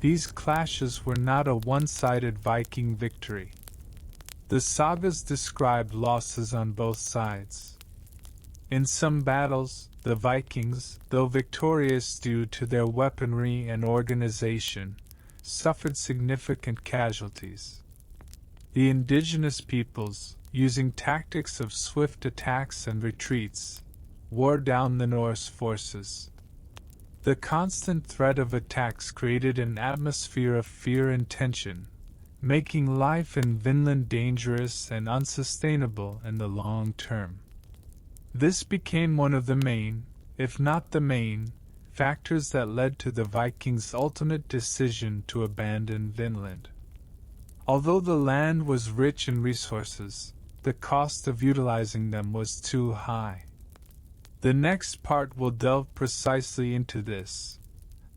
Speaker 1: These clashes were not a one-sided Viking victory. The sagas describe losses on both sides. In some battles, the Vikings, though victorious due to their weaponry and organization, suffered significant casualties. The indigenous peoples, using tactics of swift attacks and retreats, wore down the Norse forces. The constant threat of attacks created an atmosphere of fear and tension, making life in Vinland dangerous and unsustainable in the long term. This became one of the main, if not the main, factors that led to the Vikings' ultimate decision to abandon Vinland. Although the land was rich in resources, the cost of utilizing them was too high. The next part will delve precisely into this,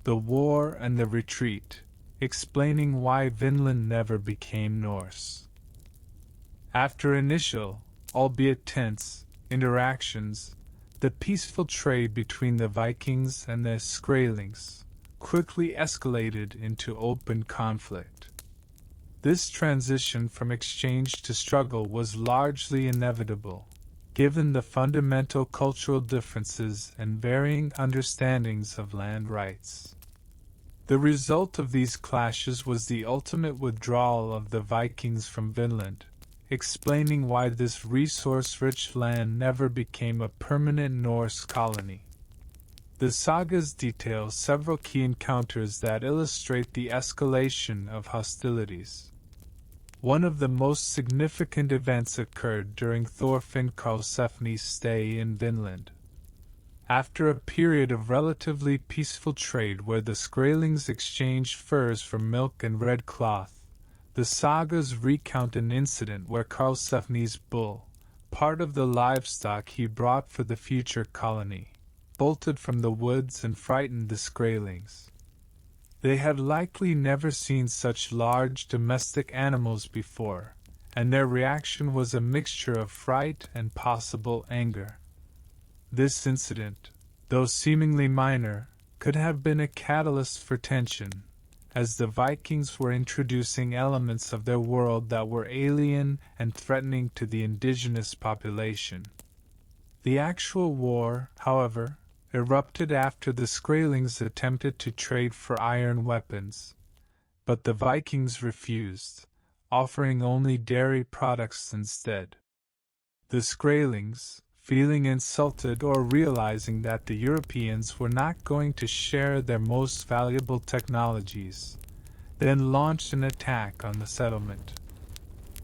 Speaker 1: the war and the retreat, explaining why Vinland never became Norse. After initial, albeit tense, interactions, the peaceful trade between the Vikings and the Skrælings quickly escalated into open conflict. This transition from exchange to struggle was largely inevitable, given the fundamental cultural differences and varying understandings of land rights. The result of these clashes was the ultimate withdrawal of the Vikings from Vinland, explaining why this resource-rich land never became a permanent Norse colony. The sagas detail several key encounters that illustrate the escalation of hostilities. One of the most significant events occurred during Thorfinn Karlsefni's stay in Vinland. After a period of relatively peaceful trade where the Skrælings exchanged furs for milk and red cloth, the sagas recount an incident where Karlsefni's bull, part of the livestock he brought for the future colony, bolted from the woods and frightened the Skrælings. They had likely never seen such large domestic animals before, and their reaction was a mixture of fright and possible anger. This incident, though seemingly minor, could have been a catalyst for tension, as the Vikings were introducing elements of their world that were alien and threatening to the indigenous population. The actual war, however, erupted after the Skrælings attempted to trade for iron weapons, but the Vikings refused, offering only dairy products instead. The Skrælings, feeling insulted or realizing that the Europeans were not going to share their most valuable technologies, then launched an attack on the settlement.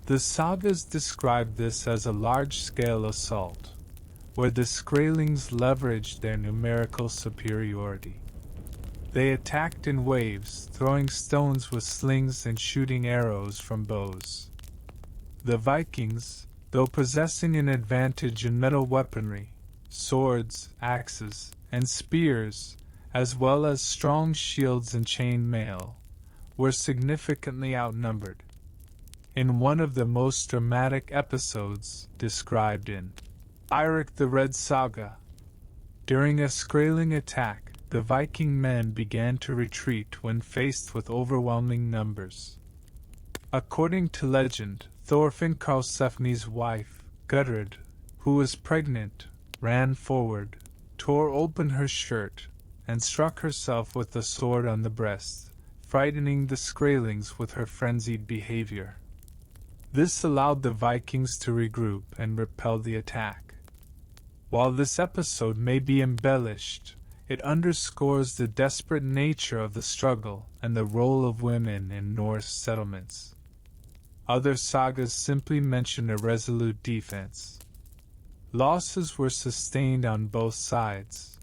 Speaker 1: The sagas describe this as a large-scale assault, where the Skrælings leveraged their numerical superiority. They attacked in waves, throwing stones with slings and shooting arrows from bows. The Vikings, though possessing an advantage in metal weaponry, swords, axes, and spears, as well as strong shields and chain mail, were significantly outnumbered. In one of the most dramatic episodes described in Eirik the Red Saga, during a Skrælling attack, the Viking men began to retreat when faced with overwhelming numbers. According to legend, Thorfinn Karlsefni's wife, Gudrid, who was pregnant, ran forward, tore open her shirt, and struck herself with the sword on the breast, frightening the Skrælings with her frenzied behavior. This allowed the Vikings to regroup and repel the attack. While this episode may be embellished, it underscores the desperate nature of the struggle and the role of women in Norse settlements. Other sagas simply mention a resolute defense. Losses were sustained on both sides.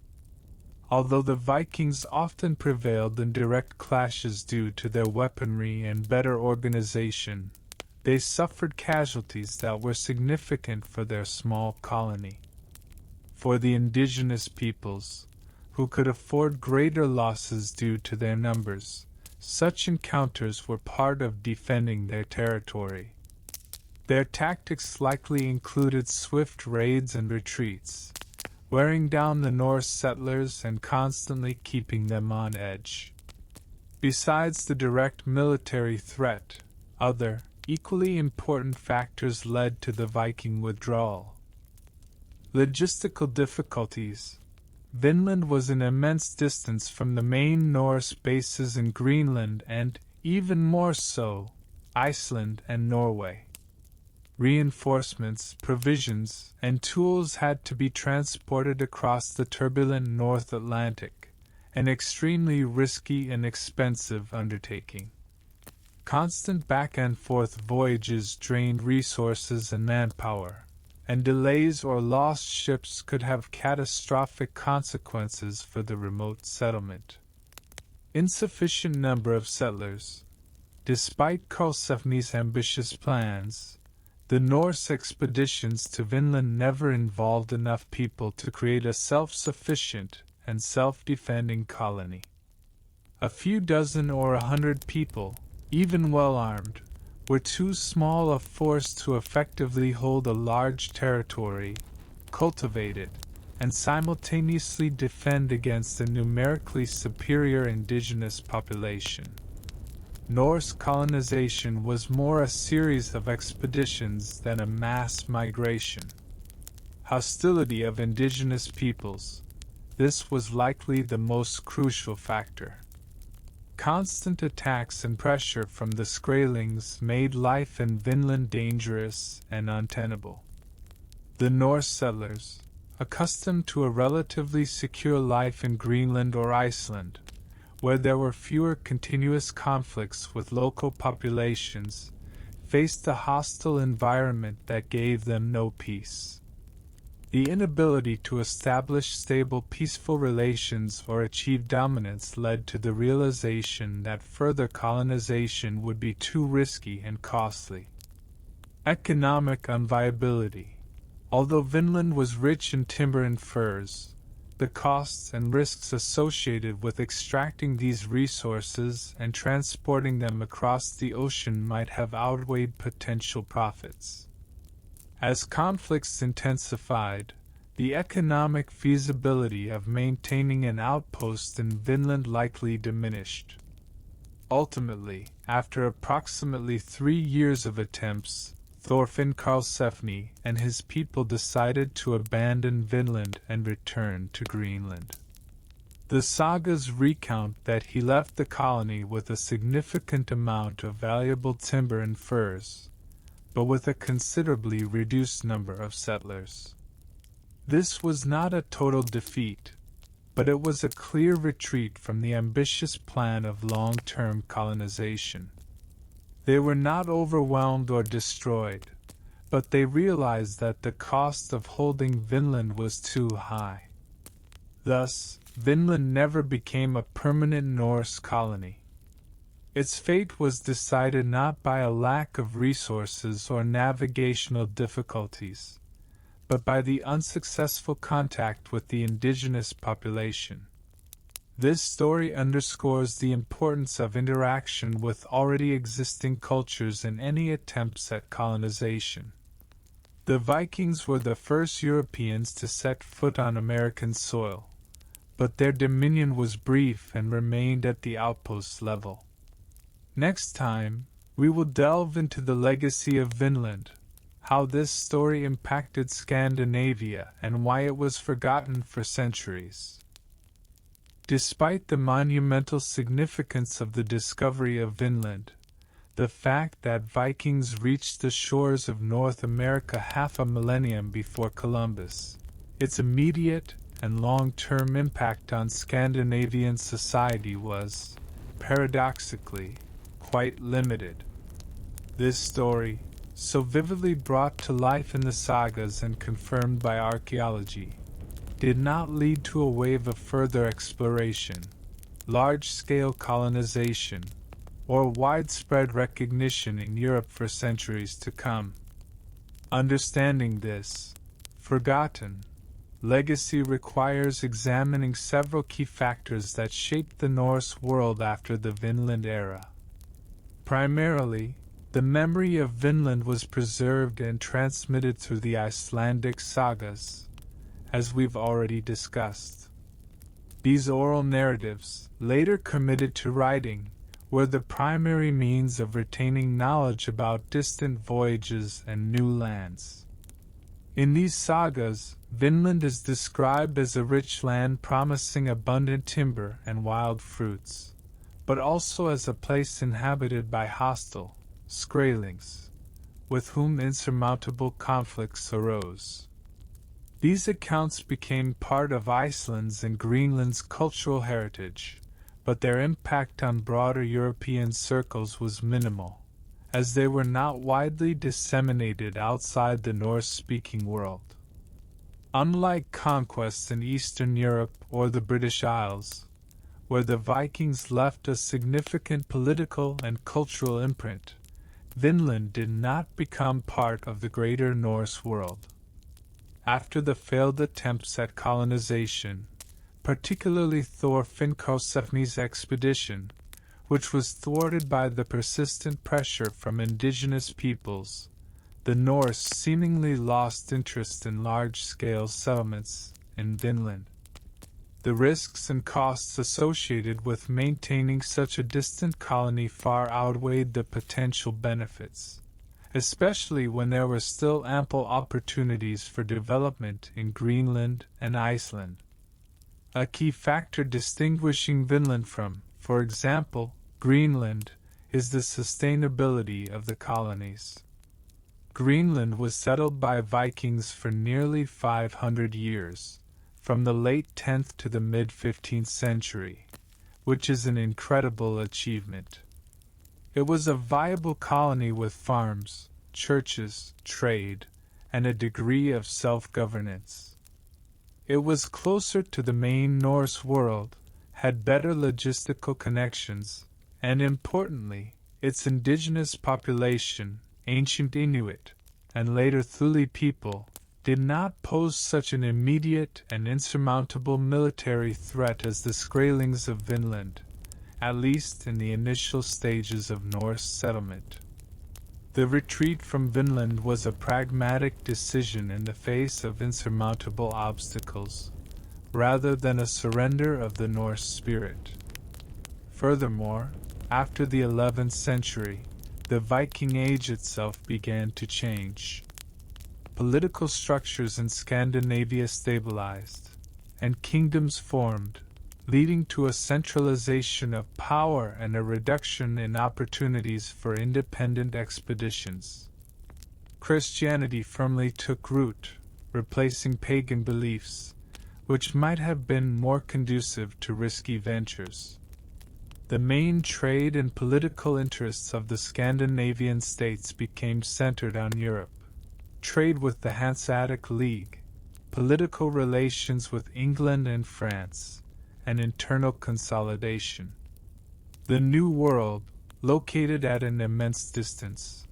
Speaker 1: Although the Vikings often prevailed in direct clashes due to their weaponry and better organization, they suffered casualties that were significant for their small colony. For the indigenous peoples, who could afford greater losses due to their numbers, such encounters were part of defending their territory. Their tactics likely included swift raids and retreats, wearing down the Norse settlers and constantly keeping them on edge. Besides the direct military threat, other, equally important factors led to the Viking withdrawal. Logistical difficulties. Vinland was an immense distance from the main Norse bases in Greenland and, even more so, Iceland and Norway. Reinforcements, provisions, and tools had to be transported across the turbulent North Atlantic, an extremely risky and expensive undertaking. Constant back-and-forth voyages drained resources and manpower, and delays or lost ships could have catastrophic consequences for the remote settlement. Insufficient number of settlers. Despite Karlsefni's ambitious plans, the Norse expeditions to Vinland never involved enough people to create a self-sufficient and self-defending colony. A few dozen or 100 people, even well-armed, were too small a force to effectively hold a large territory, cultivate it, and simultaneously defend against a numerically superior indigenous population. Norse colonization was more a series of expeditions than a mass migration. Hostility of indigenous peoples. This was likely the most crucial factor. Constant attacks and pressure from the Skrælings made life in Vinland dangerous and untenable. The Norse settlers, accustomed to a relatively secure life in Greenland or Iceland, where there were fewer continuous conflicts with local populations, faced a hostile environment that gave them no peace. The inability to establish stable, peaceful relations or achieve dominance led to the realization that further colonization would be too risky and costly. Economic unviability. Although Vinland was rich in timber and furs, the costs and risks associated with extracting these resources and transporting them across the ocean might have outweighed potential profits. As conflicts intensified, the economic feasibility of maintaining an outpost in Vinland likely diminished. Ultimately, after approximately 3 years of attempts, Thorfinn Karlsefni and his people decided to abandon Vinland and return to Greenland. The sagas recount that he left the colony with a significant amount of valuable timber and furs, but with a considerably reduced number of settlers. This was not a total defeat, but it was a clear retreat from the ambitious plan of long-term colonization. They were not overwhelmed or destroyed, but they realized that the cost of holding Vinland was too high. Thus, Vinland never became a permanent Norse colony. Its fate was decided not by a lack of resources or navigational difficulties, but by the unsuccessful contact with the indigenous population. This story underscores the importance of interaction with already existing cultures in any attempts at colonization. The Vikings were the first Europeans to set foot on American soil, but their dominion was brief and remained at the outpost level. Next time, we will delve into the legacy of Vinland, how this story impacted Scandinavia and why it was forgotten for centuries. Despite the monumental significance of the discovery of Vinland, the fact that Vikings reached the shores of North America half a millennium before Columbus, its immediate and long-term impact on Scandinavian society was, paradoxically, quite limited. This story, so vividly brought to life in the sagas and confirmed by archaeology, did not lead to a wave of further exploration, large-scale colonization, or widespread recognition in Europe for centuries to come. Understanding this forgotten legacy requires examining several key factors that shaped the Norse world after the Vinland era. Primarily, the memory of Vinland was preserved and transmitted through the Icelandic sagas, as we've already discussed. These oral narratives, later committed to writing, were the primary means of retaining knowledge about distant voyages and new lands. In these sagas, Vinland is described as a rich land promising abundant timber and wild fruits, but also as a place inhabited by hostile Skrælings, with whom insurmountable conflicts arose. These accounts became part of Iceland's and Greenland's cultural heritage, but their impact on broader European circles was minimal, as they were not widely disseminated outside the Norse-speaking world. Unlike conquests in Eastern Europe or the British Isles, where the Vikings left a significant political and cultural imprint, Vinland did not become part of the greater Norse world. After the failed attempts at colonization, particularly Thorfinn's expedition, which was thwarted by the persistent pressure from indigenous peoples, the Norse seemingly lost interest in large-scale settlements in Vinland. The risks and costs associated with maintaining such a distant colony far outweighed the potential benefits, especially when there were still ample opportunities for development in Greenland and Iceland. A key factor distinguishing Vinland from, for example, Greenland, is the sustainability of the colonies. Greenland was settled by Vikings for nearly 500 years, from the late 10th to the mid-15th century, which is an incredible achievement. It was a viable colony with farms, churches, trade, and a degree of self-governance. It was closer to the main Norse world, had better logistical connections, and importantly, its indigenous population, ancient Inuit, and later Thule people, did not pose such an immediate and insurmountable military threat as the Skrælings of Vinland, at least in the initial stages of Norse settlement. The retreat from Vinland was a pragmatic decision in the face of insurmountable obstacles, rather than a surrender of the Norse spirit. Furthermore, after the 11th century, the Viking Age itself began to change. Political structures in Scandinavia stabilized, and kingdoms formed, leading to a centralization of power and a reduction in opportunities for independent expeditions. Christianity firmly took root, replacing pagan beliefs, which might have been more conducive to risky ventures. The main trade and political interests of the Scandinavian states became centered on Europe. Trade with the Hanseatic League, political relations with England and France, and internal consolidation. The New World, located at an immense distance,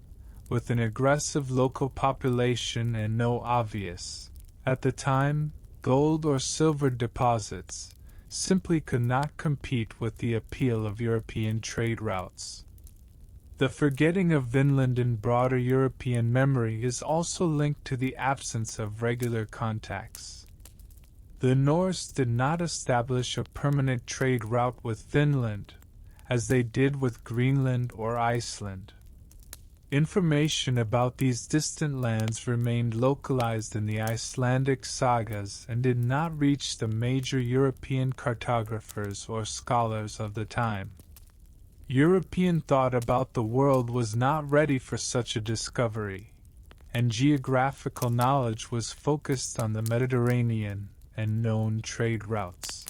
Speaker 1: with an aggressive local population and no obvious, at the time, gold or silver deposits, simply could not compete with the appeal of European trade routes. The forgetting of Vinland in broader European memory is also linked to the absence of regular contacts. The Norse did not establish a permanent trade route with Vinland, as they did with Greenland or Iceland. Information about these distant lands remained localized in the Icelandic sagas and did not reach the major European cartographers or scholars of the time. European thought about the world was not ready for such a discovery, and geographical knowledge was focused on the Mediterranean and known trade routes.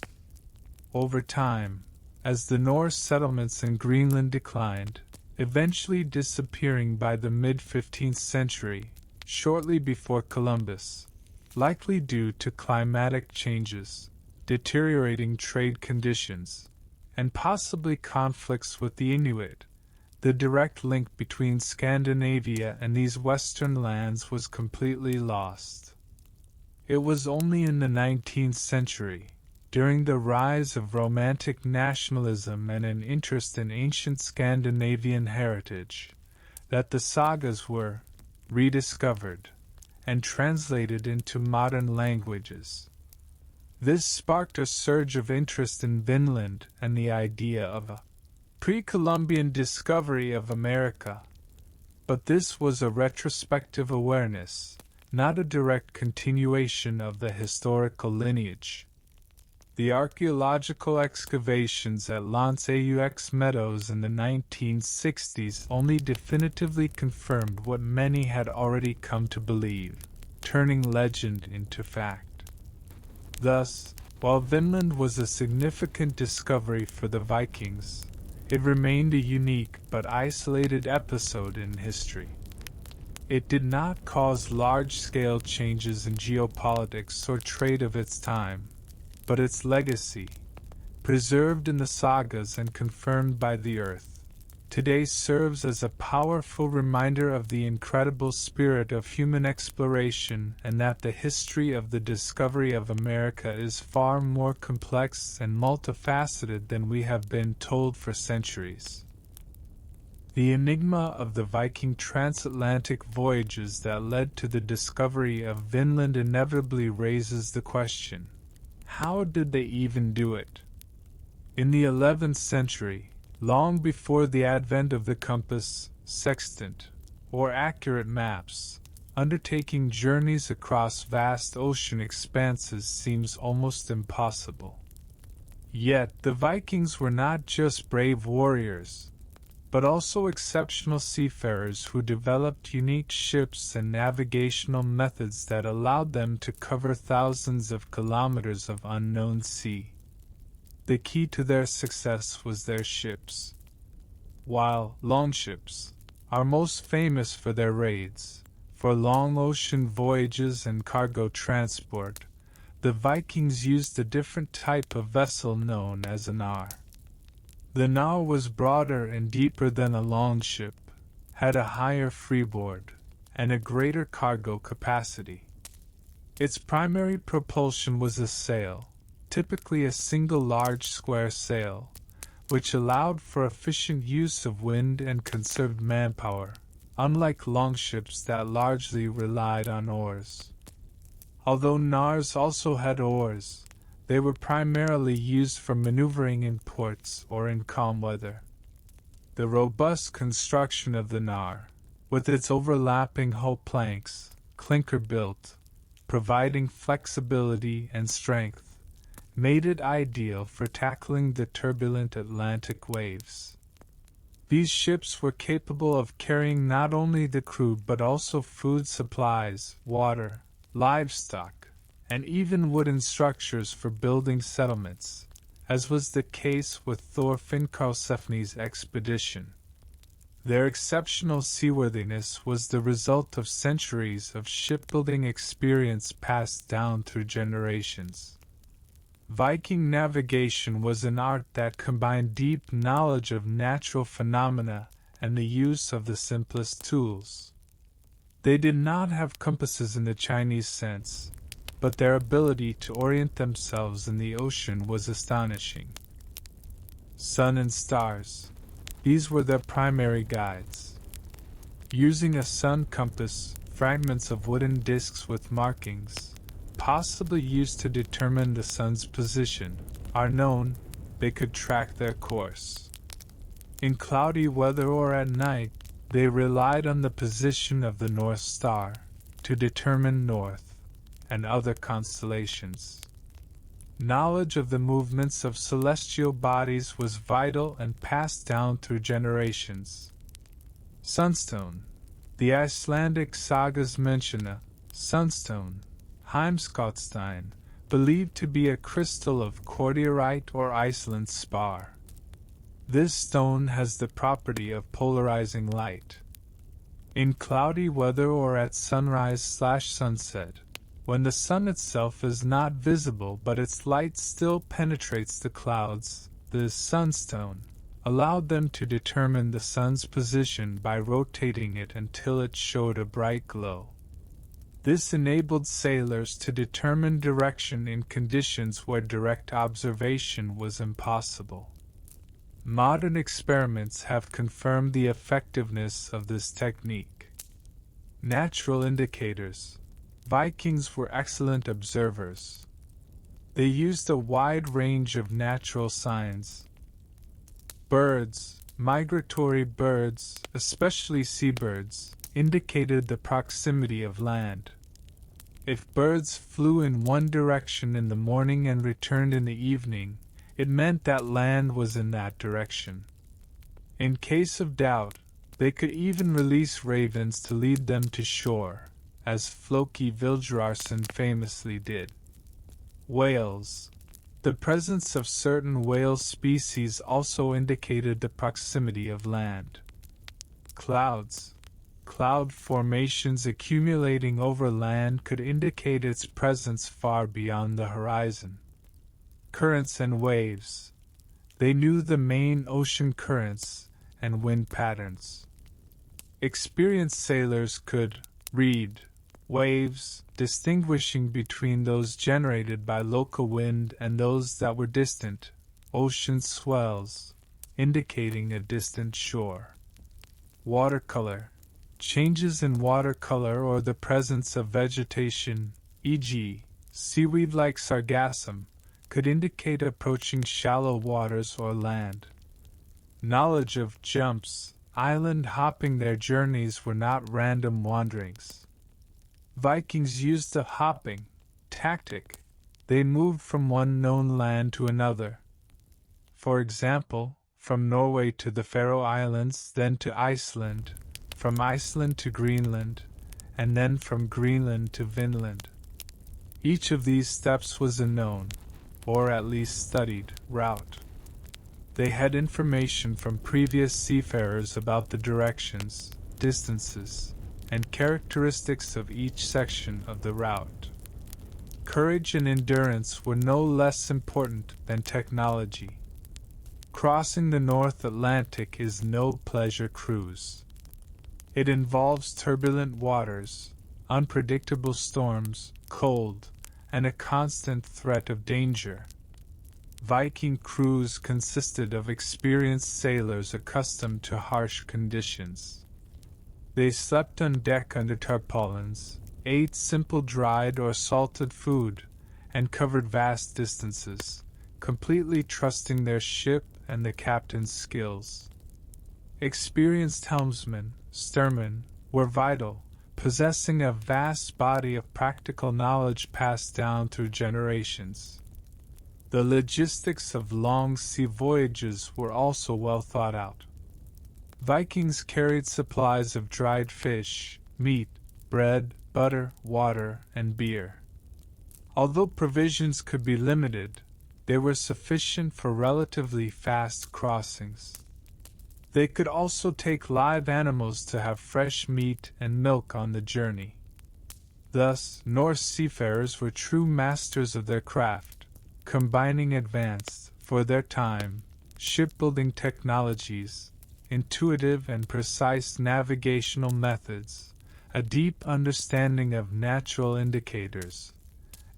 Speaker 1: Over time, as the Norse settlements in Greenland declined, eventually disappearing by the mid-15th century, shortly before Columbus, likely due to climatic changes, deteriorating trade conditions, and possibly conflicts with the Inuit, The direct link between Scandinavia and these western lands was completely lost. It was only in the 19th century, during the rise of Romantic nationalism and an interest in ancient Scandinavian heritage, that the sagas were rediscovered and translated into modern languages. This sparked a surge of interest in Vinland and the idea of a pre-Columbian discovery of America. But this was a retrospective awareness, not a direct continuation of the historical lineage. The archaeological excavations at Lance-aux Meadows in the 1960s only definitively confirmed what many had already come to believe, turning legend into fact. Thus, while Vinland was a significant discovery for the Vikings, it remained a unique but isolated episode in history. It did not cause large-scale changes in geopolitics or trade of its time, but its legacy, preserved in the sagas and confirmed by the earth, today serves as a powerful reminder of the incredible spirit of human exploration and that the history of the discovery of America is far more complex and multifaceted than we have been told for centuries. The enigma of the Viking transatlantic voyages that led to the discovery of Vinland inevitably raises the question: how did they even do it? In the 11th century, long before the advent of the compass, sextant, or accurate maps, undertaking journeys across vast ocean expanses seems almost impossible. Yet the Vikings were not just brave warriors, but also exceptional seafarers who developed unique ships and navigational methods that allowed them to cover thousands of kilometers of unknown sea. The key to their success was their ships. While longships are most famous for their raids, for long ocean voyages and cargo transport, the Vikings used a different type of vessel known as a nar. The nar was broader and deeper than a longship, had a higher freeboard, and a greater cargo capacity. Its primary propulsion was a sail, typically a single large square sail, which allowed for efficient use of wind and conserved manpower, unlike longships that largely relied on oars. Although nars also had oars, they were primarily used for maneuvering in ports or in calm weather. The robust construction of the nar, with its overlapping hull planks, clinker-built, providing flexibility and strength, made it ideal for tackling the turbulent Atlantic waves. These ships were capable of carrying not only the crew but also food supplies, water, livestock, and even wooden structures for building settlements, as was the case with Thorfinn Karlsefni's expedition. Their exceptional seaworthiness was the result of centuries of shipbuilding experience passed down through generations. Viking navigation was an art that combined deep knowledge of natural phenomena and the use of the simplest tools. They did not have compasses in the Chinese sense, but their ability to orient themselves in the ocean was astonishing. Sun and stars, these were their primary guides. Using a sun compass, fragments of wooden discs with markings, possibly used to determine the sun's position, are known. They could track their course. In cloudy weather or at night, they relied on the position of the North Star to determine north and other constellations. Knowledge of the movements of celestial bodies was vital and passed down through generations. Sunstone. The Icelandic sagas mention a sunstone, Heimskotstein, believed to be a crystal of cordierite or Iceland spar. This stone has the property of polarizing light. In cloudy weather or at sunrise/sunset, when the sun itself is not visible but its light still penetrates the clouds, the sunstone allowed them to determine the sun's position by rotating it until it showed a bright glow. This enabled sailors to determine direction in conditions where direct observation was impossible. Modern experiments have confirmed the effectiveness of this technique. Natural indicators. Vikings were excellent observers. They used a wide range of natural signs. Birds, migratory birds, especially seabirds, indicated the proximity of land. If birds flew in one direction in the morning and returned in the evening, it meant that land was in that direction. In case of doubt, they could even release ravens to lead them to shore, as Floki Viljararson famously did. Whales. The presence of certain whale species also indicated the proximity of land. Clouds. Cloud formations accumulating over land could indicate its presence far beyond the horizon. Currents and waves. They knew the main ocean currents and wind patterns. Experienced sailors could read waves, distinguishing between those generated by local wind and those that were distant, ocean swells, indicating a distant shore. Watercolor. Changes in watercolor or the presence of vegetation, e.g., seaweed like sargassum, could indicate approaching shallow waters or land. Knowledge of jumps. Island hopping. Their journeys were not random wanderings. Vikings used a hopping tactic. They moved from one known land to another. For example, from Norway to the Faroe Islands, then to Iceland, from Iceland to Greenland, and then from Greenland to Vinland. Each of these steps was a known, or at least studied, route. They had information from previous seafarers about the directions, distances, and characteristics of each section of the route. Courage and endurance were no less important than technology. Crossing the North Atlantic is no pleasure cruise. It involves turbulent waters, unpredictable storms, cold, and a constant threat of danger. Viking crews consisted of experienced sailors accustomed to harsh conditions. They slept on deck under tarpaulins, ate simple dried or salted food, and covered vast distances, completely trusting their ship and the captain's skills. Experienced helmsmen, steersmen, were vital, possessing a vast body of practical knowledge passed down through generations. The logistics of long sea voyages were also well thought out. Vikings carried supplies of dried fish, meat, bread, butter, water, and beer. Although provisions could be limited, they were sufficient for relatively fast crossings. They could also take live animals to have fresh meat and milk on the journey. Thus, Norse seafarers were true masters of their craft, combining advanced, for their time, shipbuilding technologies, intuitive and precise navigational methods, a deep understanding of natural indicators,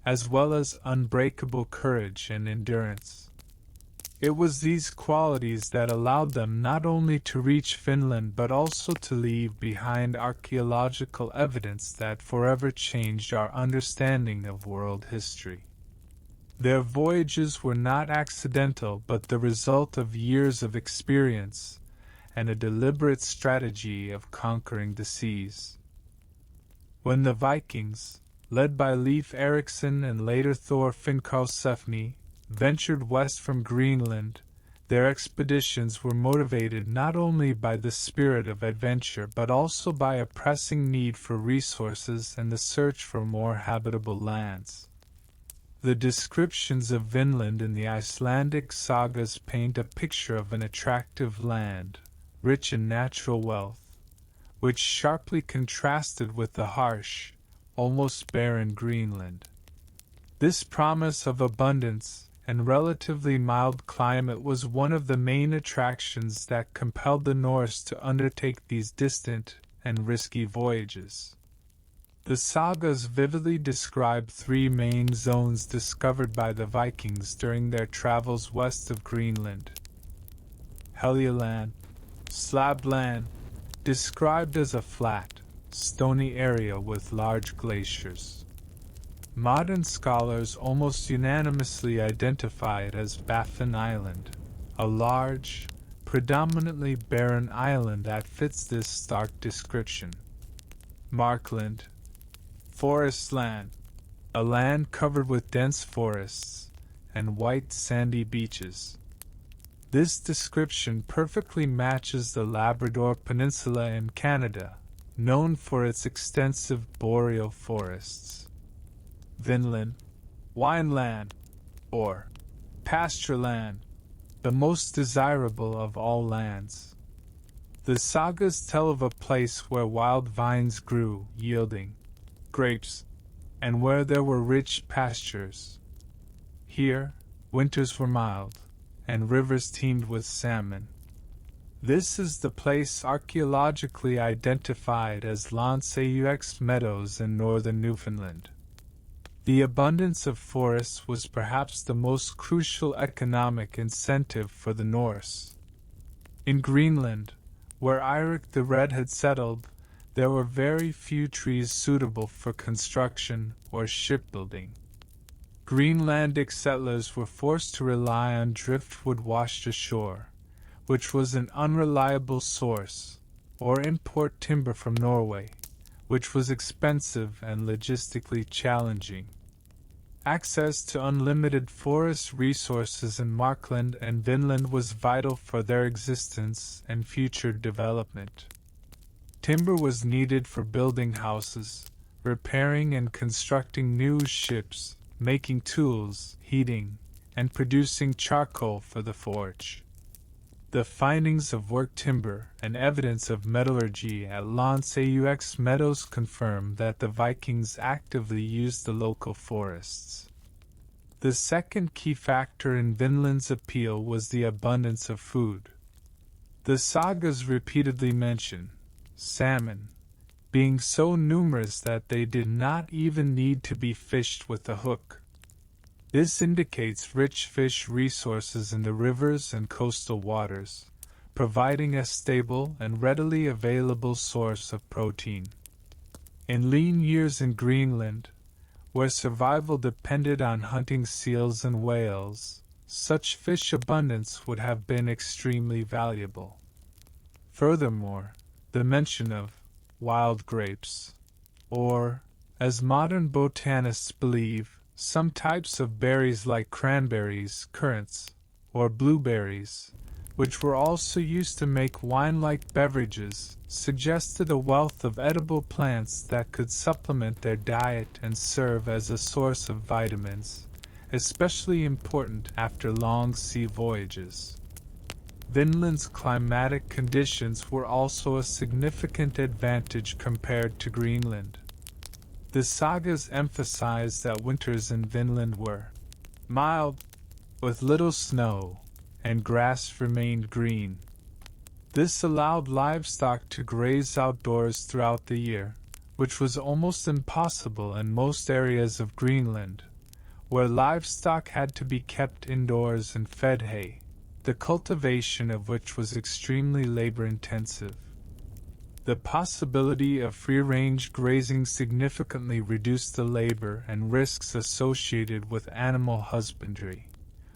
Speaker 1: as well as unbreakable courage and endurance. It was these qualities that allowed them not only to reach Finland but also to leave behind archaeological evidence that forever changed our understanding of world history. Their voyages were not accidental but the result of years of experience and a deliberate strategy of conquering the seas. When the Vikings, led by Leif Erikson and later Thor Finnkarlsefni, ventured west from Greenland, their expeditions were motivated not only by the spirit of adventure but also by a pressing need for resources and the search for more habitable lands. The descriptions of Vinland in the Icelandic sagas paint a picture of an attractive land, rich in natural wealth, which sharply contrasted with the harsh, almost barren Greenland. This promise of abundance, and relatively mild climate was one of the main attractions that compelled the Norse to undertake these distant and risky voyages. The sagas vividly describe three main zones discovered by the Vikings during their travels west of Greenland. Helgeland, Slabland, described as a flat, stony area with large glaciers. Modern scholars almost unanimously identify it as Baffin Island, a large, predominantly barren island that fits this stark description. Markland, forest land, a land covered with dense forests and white sandy beaches. This description perfectly matches the Labrador Peninsula in Canada, known for its extensive boreal forests. Vinland, wineland, or pasture land, the most desirable of all lands. The sagas tell of a place where wild vines grew, yielding grapes, and where there were rich pastures. Here, winters were mild, and rivers teemed with salmon. This is the place archaeologically identified as L'Anse-aux Meadows in northern Newfoundland. The abundance of forests was perhaps the most crucial economic incentive for the Norse. In Greenland, where Eirik the Red had settled, there were very few trees suitable for construction or shipbuilding. Greenlandic settlers were forced to rely on driftwood washed ashore, which was an unreliable source, or import timber from Norway, which was expensive and logistically challenging. Access to unlimited forest resources in Markland and Vinland was vital for their existence and future development. Timber was needed for building houses, repairing and constructing new ships, making tools, heating, and producing charcoal for the forge. The findings of worked timber and evidence of metallurgy at L'Anse-aux Meadows confirm that the Vikings actively used the local forests. The second key factor in Vinland's appeal was the abundance of food. The sagas repeatedly mention salmon being so numerous that they did not even need to be fished with a hook. This indicates rich fish resources in the rivers and coastal waters, providing a stable and readily available source of protein. In lean years in Greenland, where survival depended on hunting seals and whales, such fish abundance would have been extremely valuable. Furthermore, the mention of wild grapes, or, as modern botanists believe, some types of berries like cranberries, currants, or blueberries, which were also used to make wine-like beverages, suggested a wealth of edible plants that could supplement their diet and serve as a source of vitamins, especially important after long sea voyages. Vinland's climatic conditions were also a significant advantage compared to Greenland. The sagas emphasize that winters in Vinland were mild, with little snow, and grass remained green. This allowed livestock to graze outdoors throughout the year, which was almost impossible in most areas of Greenland, where livestock had to be kept indoors and fed hay, the cultivation of which was extremely labor-intensive. The possibility of free-range grazing significantly reduced the labor and risks associated with animal husbandry,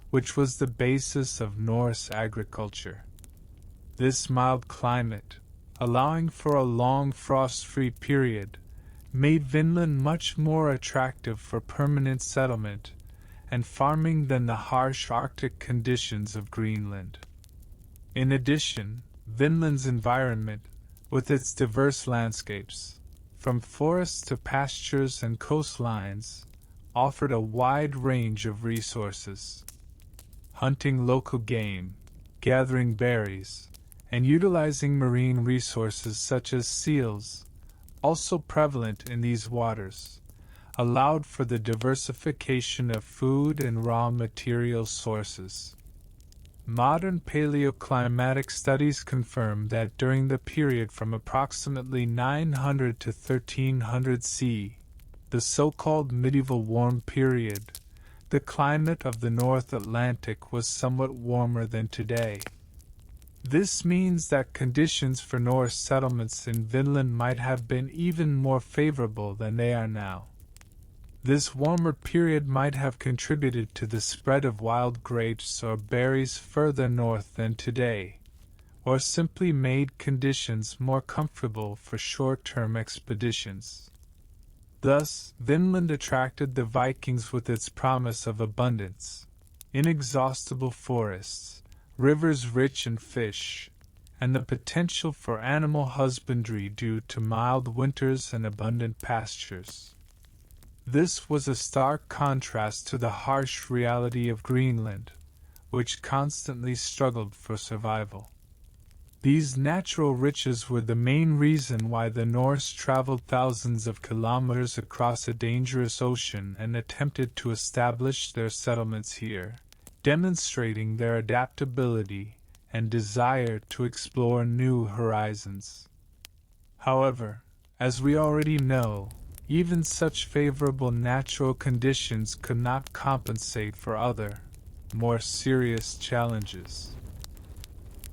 Speaker 1: which was the basis of Norse agriculture. This mild climate, allowing for a long frost-free period, made Vinland much more attractive for permanent settlement and farming than the harsh Arctic conditions of Greenland. In addition, Vinland's environment, with its diverse landscapes, from forests to pastures and coastlines, offered a wide range of resources. Hunting local game, gathering berries, and utilizing marine resources such as seals, also prevalent in these waters, allowed for the diversification of food and raw material sources. Modern paleoclimatic studies confirm that during the period from approximately 900 to 1300 CE, the so-called medieval warm period, the climate of the North Atlantic was somewhat warmer than today. This means that conditions for Norse settlements in Vinland might have been even more favorable than they are now. This warmer period might have contributed to the spread of wild grapes or berries further north than today, or simply made conditions more comfortable for short-term expeditions. Thus, Vinland attracted the Vikings with its promise of abundance, inexhaustible forests, rivers rich in fish, and the potential for animal husbandry due to mild winters and abundant pastures. This was a stark contrast to the harsh reality of Greenland, which constantly struggled for survival. These natural riches were the main reason why the Norse traveled thousands of kilometers across a dangerous ocean and attempted to establish their settlements here, demonstrating their adaptability and desire to explore new horizons. However, as we already know, even such favorable natural conditions could not compensate for other, more serious challenges.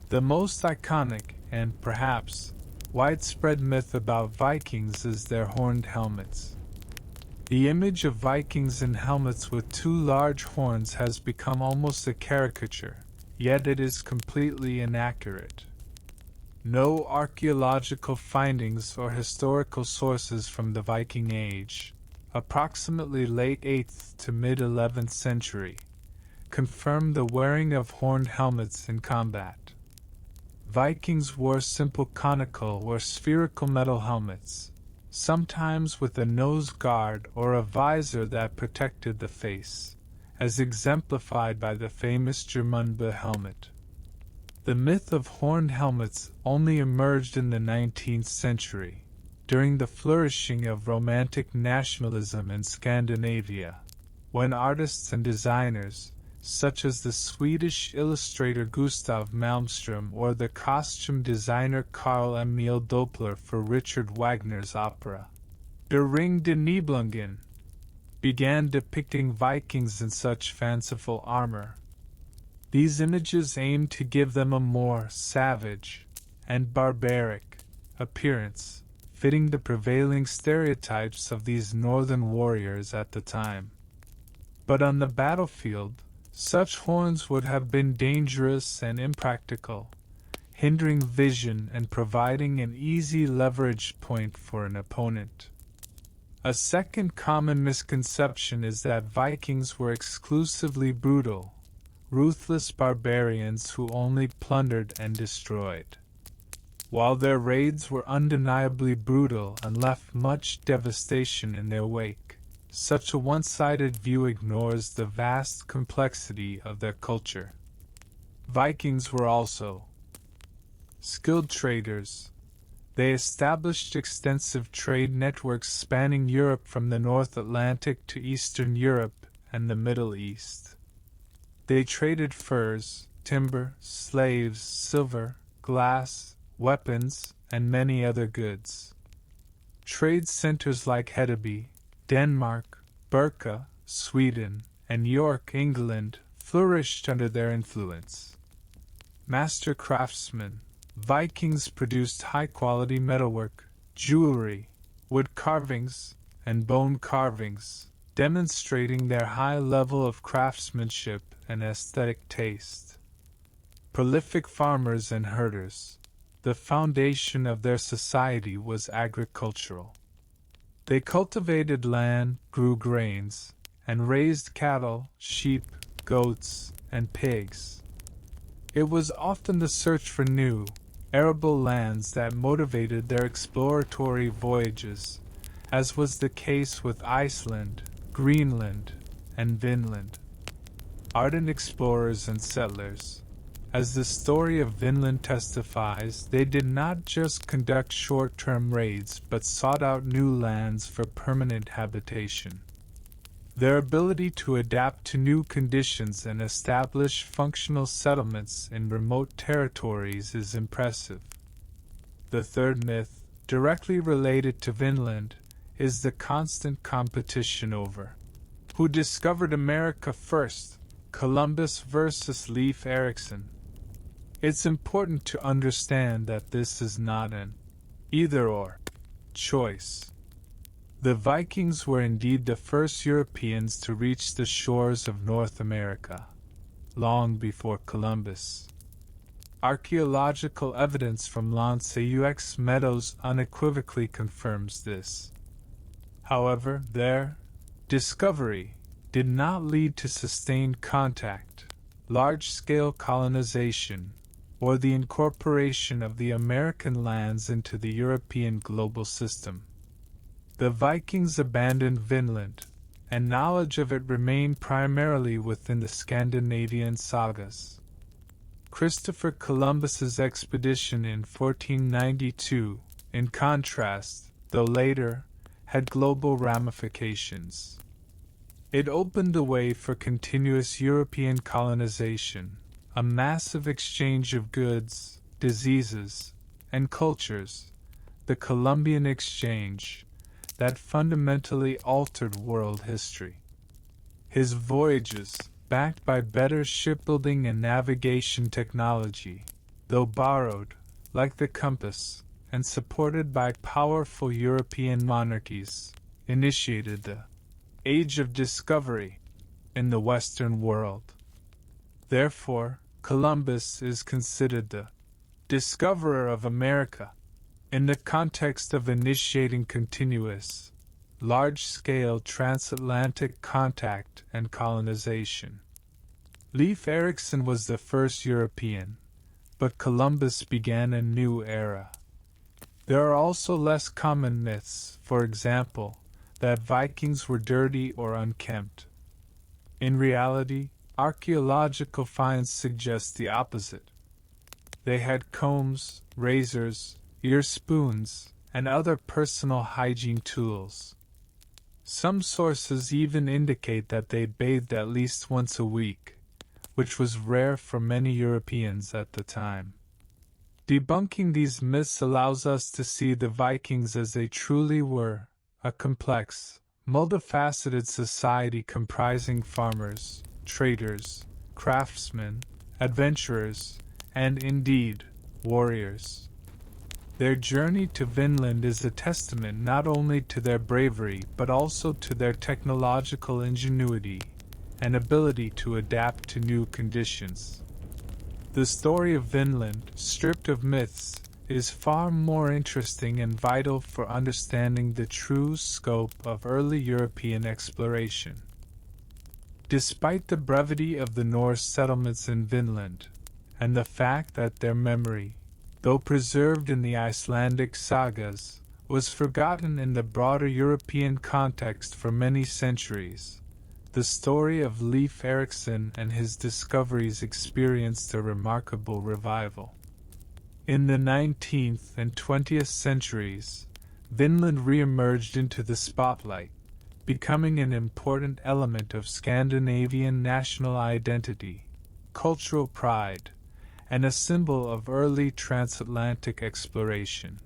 Speaker 1: The most iconic and, perhaps, widespread myth about Vikings is their horned helmets. The image of Vikings in helmets with two large horns has become almost a caricature, yet it is completely inaccurate. No archaeological findings or historical sources from the Viking Age, approximately late 8th to mid-11th century, confirm the wearing of horned helmets in combat. Vikings wore simple conical or spherical metal helmets, sometimes with a nose guard or a visor that protected the face, as exemplified by the famous Jormungand helmet. The myth of horned helmets only emerged in the 19th century, during the flourishing of Romantic nationalism in Scandinavia, when artists and designers, such as the Swedish illustrator Gustav Malmström or the costume designer Carl Emil Doppler for Richard Wagner's opera, Der Ring des Nibelungen, began depicting Vikings in such fanciful armor. These images aimed to give them a more savage and barbaric appearance, fitting the prevailing stereotypes of these northern warriors at the time. But on the battlefield, such horns would have been dangerous and impractical, hindering vision and providing an easy leverage point for an opponent. A second common misconception is that Vikings were exclusively brutal, ruthless barbarians who only plundered and destroyed. While their raids were undeniably brutal and left much devastation in their wake, such a one-sided view ignores the vast complexity of their culture. Vikings were also skilled traders. They established extensive trade networks spanning Europe from the North Atlantic to Eastern Europe and the Middle East. They traded furs, timber, slaves, silver, glass, weapons, and many other goods. Trade centers like Hedeby, Denmark, Birka, Sweden, and York, England, flourished under their influence. Master craftsmen, Vikings produced high-quality metalwork, jewelry, wood carvings, and bone carvings, demonstrating their high level of craftsmanship and aesthetic taste. Prolific farmers and herders, the foundation of their society was agricultural. They cultivated land, grew grains, and raised cattle, sheep, goats, and pigs. It was often the search for new, arable lands that motivated their exploratory voyages, as was the case with Iceland, Greenland, and Vinland. Ardent explorers and settlers, As the story of Vinland testifies, they did not just conduct short-term raids but sought out new lands for permanent habitation. Their ability to adapt to new conditions and establish functional settlements in remote territories is impressive. The third myth, directly related to Vinland, is the constant competition over who discovered America first, Columbus versus Leif Erikson. It's important to understand that this is not an either-or choice. The Vikings were indeed the first Europeans to reach the shores of North America, long before Columbus. Archaeological evidence from Lanceaux Meadows unequivocally confirms this. However, their discovery did not lead to sustained contact, large-scale colonization, or the incorporation of the American lands into the European global system. The Vikings abandoned Vinland, and knowledge of it remained primarily within the Scandinavian sagas. Christopher Columbus's expedition in 1492, in contrast, though later, had global ramifications. It opened the way for continuous European colonization, a massive exchange of goods, diseases, and cultures, the Columbian Exchange, that fundamentally altered world history. His voyages, backed by better shipbuilding and navigation technology, though borrowed, like the compass, and supported by powerful European monarchies, initiated the Age of Discovery in the Western world. Therefore, Columbus is considered the discoverer of America, in the context of initiating continuous, large-scale transatlantic contact and colonization. Leif Erikson was the first European, but Columbus began a new era. There are also less common myths, for example, that Vikings were dirty or unkempt. In reality, archaeological finds suggest the opposite. They had combs, razors, ear spoons, and other personal hygiene tools. Some sources even indicate that they bathed at least once a week, which was rare for many Europeans at the time. Debunking these myths allows us to see the Vikings as they truly were, a complex, multifaceted society comprising farmers, traders, craftsmen, adventurers, and indeed, warriors. Their journey to Vinland is a testament not only to their bravery but also to their technological ingenuity and ability to adapt to new conditions. The story of Vinland, stripped of myths, is far more interesting and vital for understanding the true scope of early European exploration. Despite the brevity of the Norse settlements in Vinland, and the fact that their memory, though preserved in the Icelandic sagas, was forgotten in the broader European context for many centuries, the story of Leif Erikson and his discoveries experienced a remarkable revival. In the 19th and 20th centuries, Vinland re-emerged into the spotlight, becoming an important element of Scandinavian national identity, cultural pride, and a symbol of early transatlantic exploration.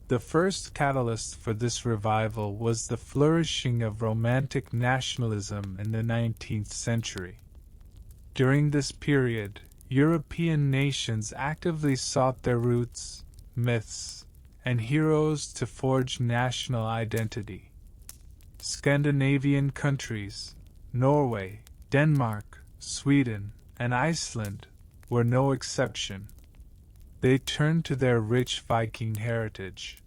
Speaker 1: The first catalyst for this revival was the flourishing of Romantic nationalism in the 19th century. During this period, European nations actively sought their roots, myths, and heroes to forge national identity. Scandinavian countries, Norway, Denmark, Sweden, and Iceland, were no exception. They turned to their rich Viking heritage.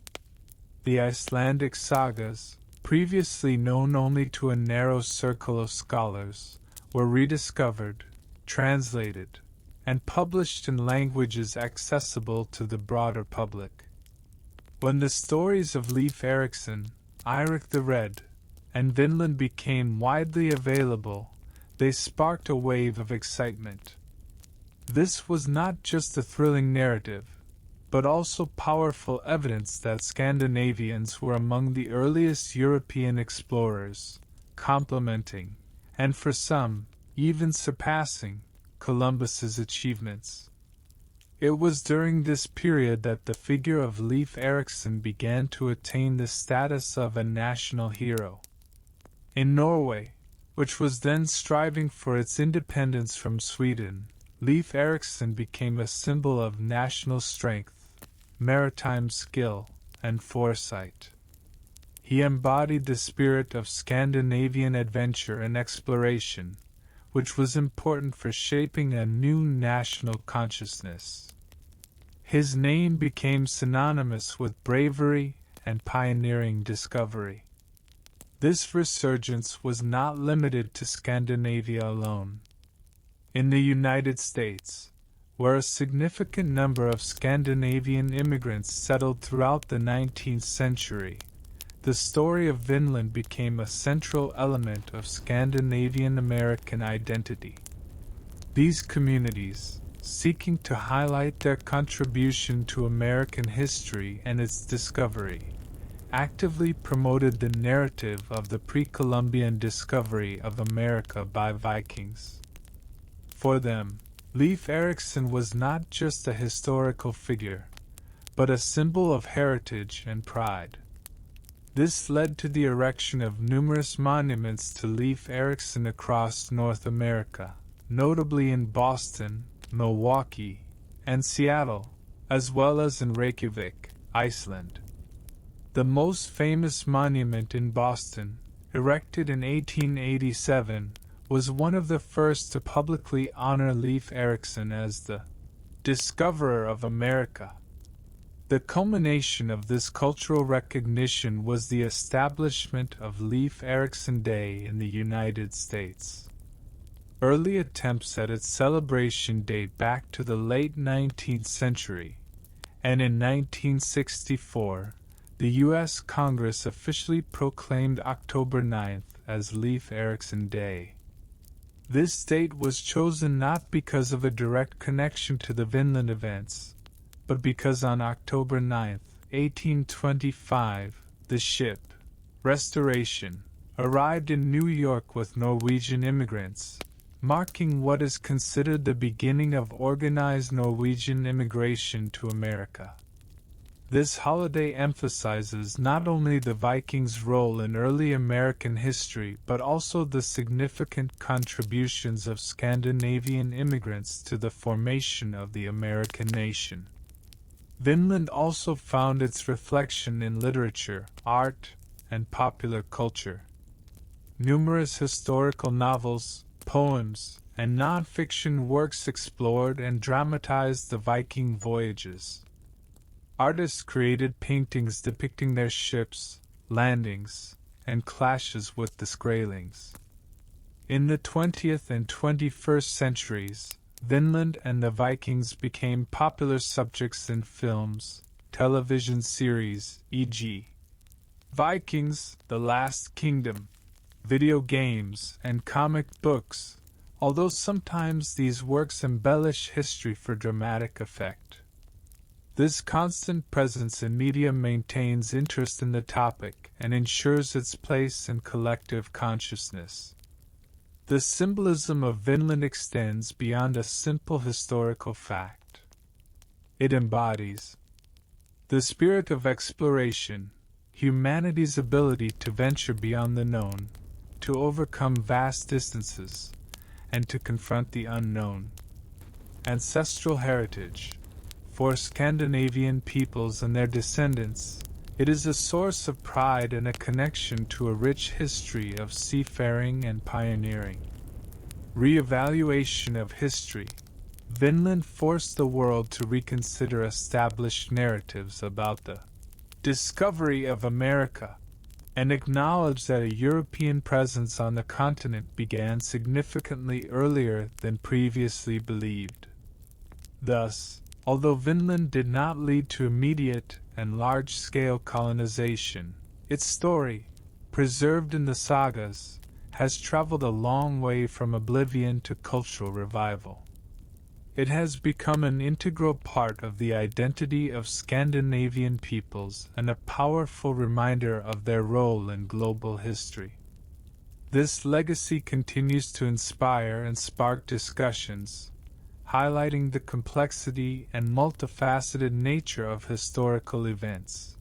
Speaker 1: The Icelandic sagas, previously known only to a narrow circle of scholars, were rediscovered, translated, and published in languages accessible to the broader public. When the stories of Leif Erikson, Eirik the Red, and Vinland became widely available, they sparked a wave of excitement. This was not just a thrilling narrative, but also powerful evidence that Scandinavians were among the earliest European explorers, complementing, and for some, even surpassing, Columbus's achievements. It was during this period that the figure of Leif Erikson began to attain the status of a national hero. In Norway, which was then striving for its independence from Sweden, Leif Erikson became a symbol of national strength, maritime skill, and foresight. He embodied the spirit of Scandinavian adventure and exploration, which was important for shaping a new national consciousness. His name became synonymous with bravery and pioneering discovery. This resurgence was not limited to Scandinavia alone. In the United States, where a significant number of Scandinavian immigrants settled throughout the 19th century, the story of Vinland became a central element of Scandinavian American identity. These communities, seeking to highlight their contribution to American history and its discovery, actively promoted the narrative of the pre-Columbian discovery of America by Vikings. For them, Leif Erikson was not just a historical figure, but a symbol of heritage and pride. This led to the erection of numerous monuments to Leif Erikson across North America, notably in Boston, Milwaukee, and Seattle, as well as in Reykjavik, Iceland. The most famous monument in Boston, erected in 1887, was one of the first to publicly honor Leif Erikson as the discoverer of America. The culmination of this cultural recognition was the establishment of Leif Erikson Day in the United States. Early attempts at its celebration date back to the late 19th century, and in 1964, the U.S. Congress officially proclaimed October 9th as Leif Erikson Day. This date was chosen not because of a direct connection to the Vinland events, but because on October 9, 1825, the ship, Restoration, arrived in New York with Norwegian immigrants, marking what is considered the beginning of organized Norwegian immigration to America. This holiday emphasizes not only the Vikings' role in early American history but also the significant contributions of Scandinavian immigrants to the formation of the American nation. Vinland also found its reflection in literature, art, and popular culture. Numerous historical novels, poems, and non-fiction works explored and dramatized the Viking voyages. Artists created paintings depicting their ships, landings, and clashes with the Skrælings. In the 20th and 21st centuries, Vinland and the Vikings became popular subjects in films, television series, e.g. Vikings, The Last Kingdom, video games, and comic books, although sometimes these works embellish history for dramatic effect. This constant presence in media maintains interest in the topic and ensures its place in collective consciousness. The symbolism of Vinland extends beyond a simple historical fact. It embodies the spirit of exploration, humanity's ability to venture beyond the known, to overcome vast distances, and to confront the unknown. Ancestral heritage. For Scandinavian peoples and their descendants, it is a source of pride and a connection to a rich history of seafaring and pioneering. Re-evaluation of history. Vinland forced the world to reconsider established narratives about the discovery of America, and acknowledge that a European presence on the continent began significantly earlier than previously believed. Thus, although Vinland did not lead to immediate and large-scale colonization, its story, preserved in the sagas, has traveled a long way from oblivion to cultural revival. It has become an integral part of the identity of Scandinavian peoples and a powerful reminder of their role in global history. This legacy continues to inspire and spark discussions, highlighting the complexity and multifaceted nature of historical events.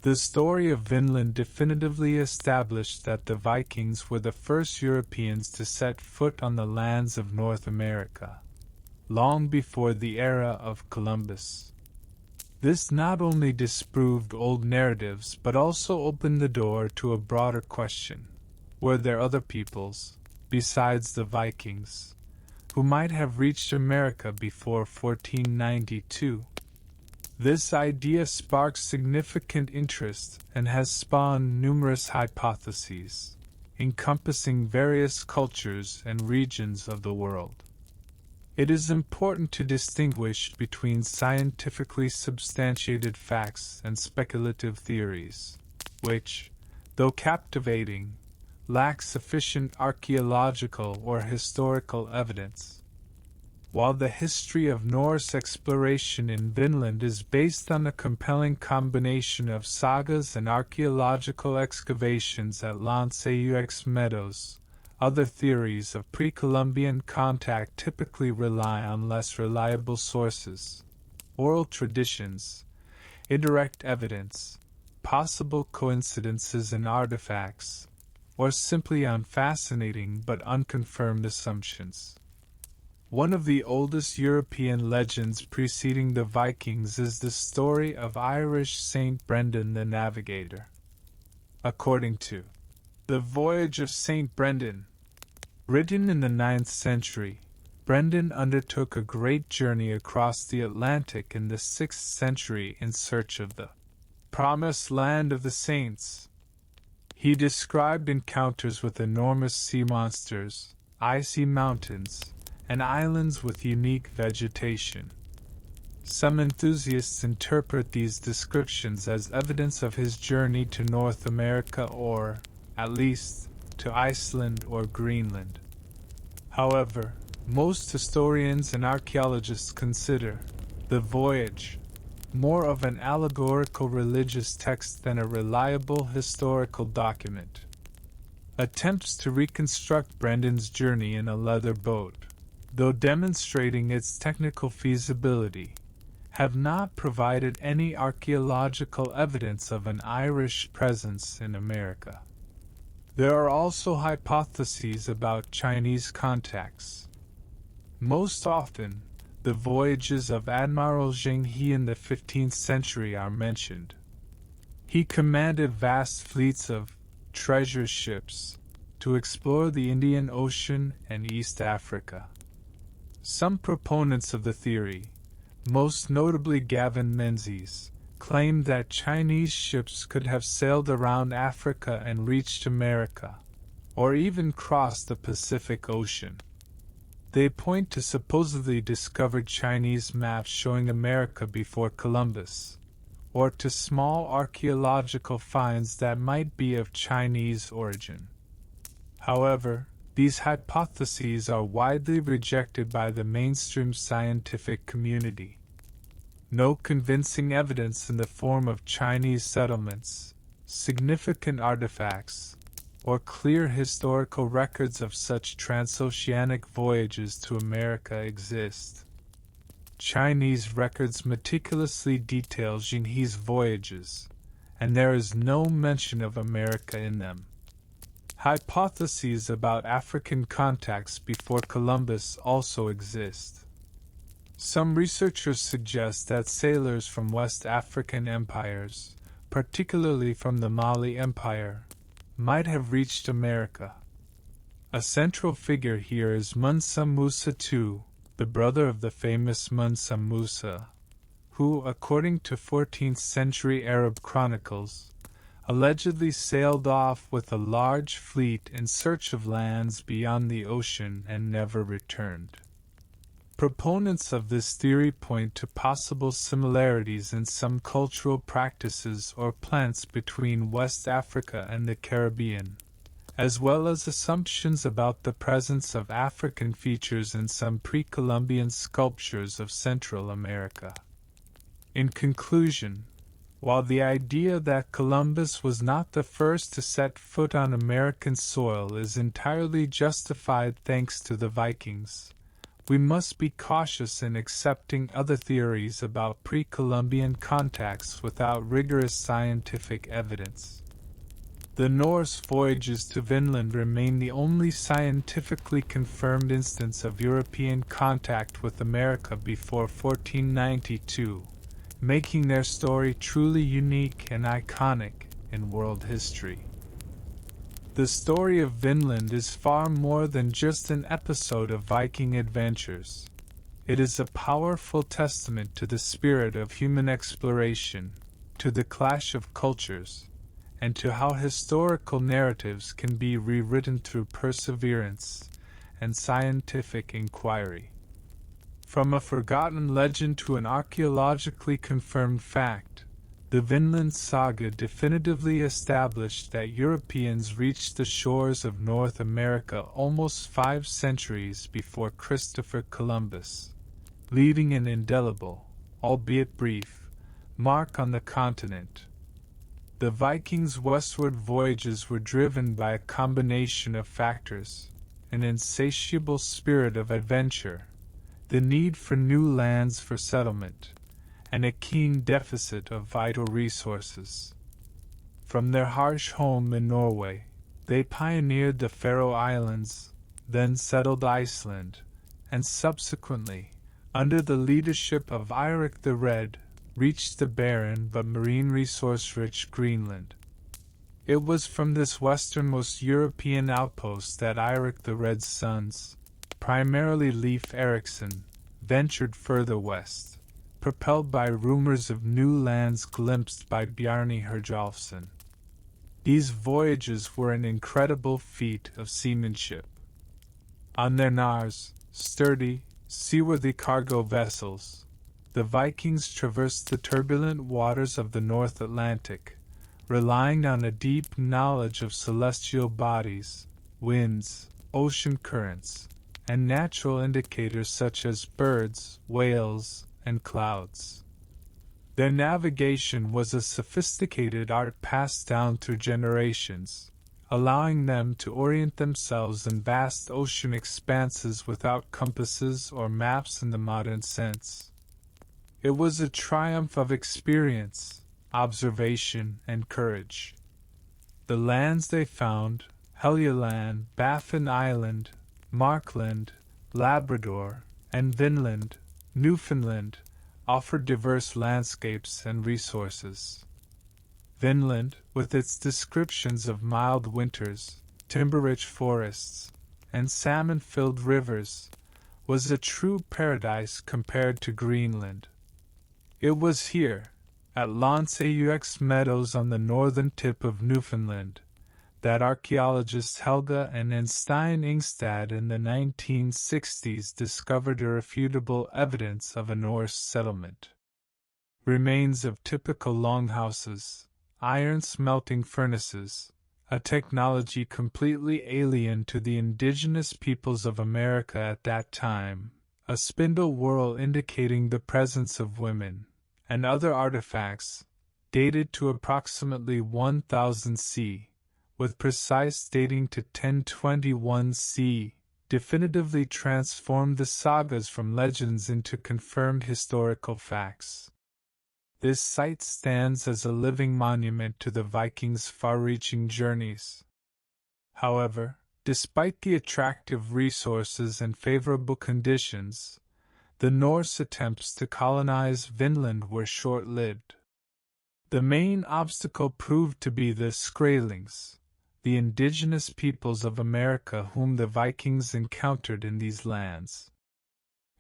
Speaker 1: The story of Vinland definitively established that the Vikings were the first Europeans to set foot on the lands of North America, long before the era of Columbus. This not only disproved old narratives but also opened the door to a broader question. Were there other peoples, besides the Vikings, who might have reached America before 1492? This idea sparks significant interest and has spawned numerous hypotheses, encompassing various cultures and regions of the world. It is important to distinguish between scientifically substantiated facts and speculative theories, which, though captivating, lack sufficient archaeological or historical evidence. While the history of Norse exploration in Vinland is based on a compelling combination of sagas and archaeological excavations at Landseux Meadows, other theories of pre-Columbian contact typically rely on less reliable sources, oral traditions, indirect evidence, possible coincidences in artifacts, or simply on fascinating but unconfirmed assumptions. One of the oldest European legends preceding the Vikings is the story of Irish Saint Brendan the Navigator. According to The Voyage of Saint Brendan, written in the 9th century, Brendan undertook a great journey across the Atlantic in the 6th century in search of the promised land of the saints. He described encounters with enormous sea monsters, icy mountains, and islands with unique vegetation. Some enthusiasts interpret these descriptions as evidence of his journey to North America or, at least, to Iceland or Greenland. However, most historians and archaeologists consider the voyage more of an allegorical religious text than a reliable historical document. Attempts to reconstruct Brendan's journey in a leather boat, though demonstrating its technical feasibility, have not provided any archaeological evidence of an Irish presence in America. There are also hypotheses about Chinese contacts. Most often, the voyages of Admiral Zheng He in the 15th century are mentioned. He commanded vast fleets of treasure ships to explore the Indian Ocean and East Africa. Some proponents of the theory, most notably Gavin Menzies, claim that Chinese ships could have sailed around Africa and reached America, or even crossed the Pacific Ocean. They point to supposedly discovered Chinese maps showing America before Columbus, or to small archaeological finds that might be of Chinese origin. However, these hypotheses are widely rejected by the mainstream scientific community. No convincing evidence in the form of Chinese settlements, significant artifacts, or clear historical records of such transoceanic voyages to America exist. Chinese records meticulously detail Zheng He's voyages, and there is no mention of America in them. Hypotheses about African contacts before Columbus also exist. Some researchers suggest that sailors from West African empires, particularly from the Mali Empire, might have reached America. A central figure here is Musa Musa II, the brother of the famous Musa Musa, who, according to 14th century Arab chronicles, allegedly sailed off with a large fleet in search of lands beyond the ocean and never returned. Proponents of this theory point to possible similarities in some cultural practices or plants between West Africa and the Caribbean, as well as assumptions about the presence of African features in some pre-Columbian sculptures of Central America. In conclusion, while the idea that Columbus was not the first to set foot on American soil is entirely justified thanks to the Vikings, we must be cautious in accepting other theories about pre-Columbian contacts without rigorous scientific evidence. The Norse voyages to Vinland remain the only scientifically confirmed instance of European contact with America before 1492, making their story truly unique and iconic in world history. The story of Vinland is far more than just an episode of Viking adventures. It is a powerful testament to the spirit of human exploration, to the clash of cultures, and to how historical narratives can be rewritten through perseverance and scientific inquiry. From a forgotten legend to an archaeologically confirmed fact, the Vinland saga definitively established that Europeans reached the shores of North America almost 5 centuries before Christopher Columbus, leaving an indelible, albeit brief, mark on the continent. The Vikings' westward voyages were driven by a combination of factors: an insatiable spirit of adventure, the need for new lands for settlement, and a keen deficit of vital resources. From their harsh home in Norway, they pioneered the Faroe Islands, then settled Iceland, and subsequently, under the leadership of Eirik the Red, reached the barren but marine resource-rich Greenland. It was from this westernmost European outpost that Eirik the Red's sons, primarily Leif Erikson, ventured further west, propelled by rumors of new lands glimpsed by Bjarni Herjolfsson. These voyages were an incredible feat of seamanship. On their Nars, sturdy, seaworthy cargo vessels, the Vikings traversed the turbulent waters of the North Atlantic, relying on a deep knowledge of celestial bodies, winds, ocean currents, and natural indicators such as birds, whales, and clouds. Their navigation was a sophisticated art passed down through generations, allowing them to orient themselves in vast ocean expanses without compasses or maps in the modern sense. It was a triumph of experience, observation, and courage. The lands they found, Helgeland, Baffin Island, Markland, Labrador, and Vinland, Newfoundland, offered diverse landscapes and resources. Vinland, with its descriptions of mild winters, timber-rich forests, and salmon-filled rivers, was a true paradise compared to Greenland. It was here, at Lonseux Meadows on the northern tip of Newfoundland, that archaeologists Helga and Enstein Ingstad in the 1960s discovered irrefutable evidence of a Norse settlement. Remains of typical longhouses, iron smelting furnaces, a technology completely alien to the indigenous peoples of America at that time, a spindle whorl indicating the presence of women, and other artifacts, dated to approximately 1000 C, with precise dating to 1021 C, definitively transformed the sagas from legends into confirmed historical facts. This site stands as a living monument to the Vikings' far-reaching journeys. However, despite the attractive resources and favorable conditions, the Norse attempts to colonize Vinland were short-lived. The main obstacle proved to be the Skrælings, the indigenous peoples of America whom the Vikings encountered in these lands.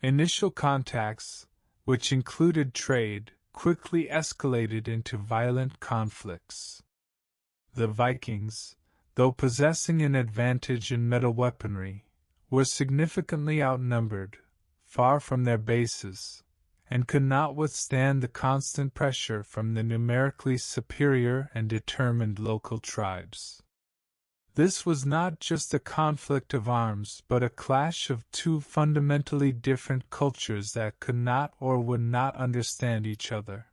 Speaker 1: Initial contacts, which included trade, quickly escalated into violent conflicts. The Vikings, though possessing an advantage in metal weaponry, were significantly outnumbered, far from their bases, and could not withstand the constant pressure from the numerically superior and determined local tribes. This was not just a conflict of arms but a clash of two fundamentally different cultures that could not or would not understand each other.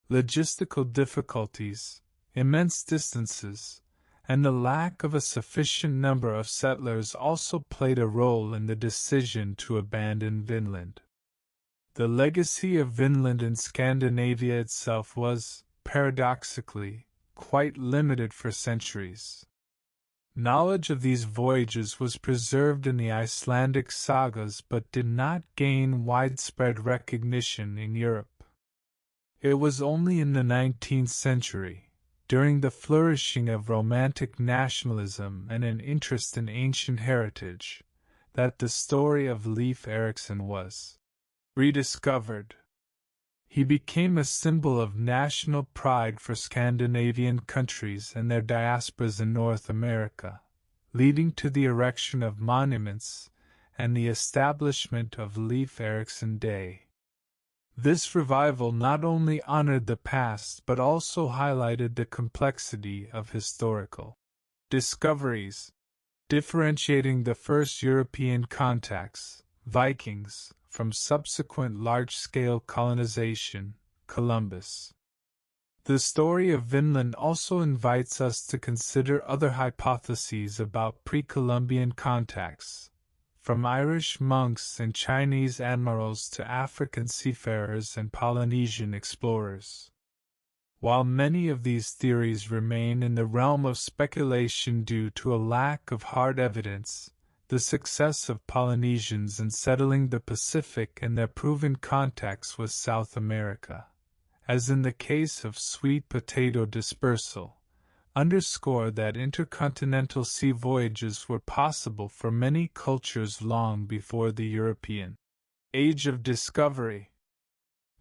Speaker 1: Logistical difficulties, immense distances, and the lack of a sufficient number of settlers also played a role in the decision to abandon Vinland. The legacy of Vinland in Scandinavia itself was, paradoxically, quite limited for centuries. Knowledge of these voyages was preserved in the Icelandic sagas but did not gain widespread recognition in Europe. It was only in the 19th century, during the flourishing of Romantic nationalism and an interest in ancient heritage, that the story of Leif Erikson was rediscovered. He became a symbol of national pride for Scandinavian countries and their diasporas in North America, leading to the erection of monuments and the establishment of Leif Erikson Day. This revival not only honored the past but also highlighted the complexity of historical discoveries, differentiating the first European contacts, Vikings, from subsequent large-scale colonization, Columbus. The story of Vinland also invites us to consider other hypotheses about pre-Columbian contacts, from Irish monks and Chinese admirals to African seafarers and Polynesian explorers. While many of these theories remain in the realm of speculation due to a lack of hard evidence, the success of Polynesians in settling the Pacific and their proven contacts with South America, as in the case of sweet potato dispersal, underscore that intercontinental sea voyages were possible for many cultures long before the European age of discovery.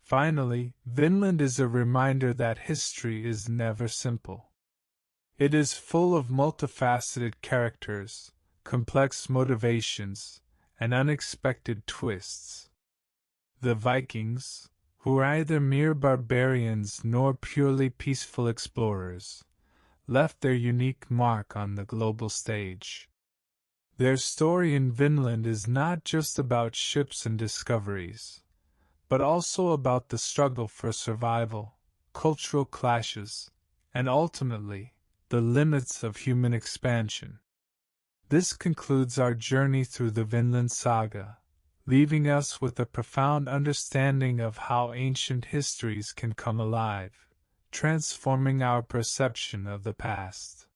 Speaker 1: Finally, Vinland is a reminder that history is never simple. It is full of multifaceted characters, complex motivations, and unexpected twists. The Vikings, who were neither mere barbarians nor purely peaceful explorers, left their unique mark on the global stage. Their story in Vinland is not just about ships and discoveries, but also about the struggle for survival, cultural clashes, and ultimately, the limits of human expansion. This concludes our journey through the Vinland Saga, leaving us with a profound understanding of how ancient histories can come alive, transforming our perception of the past.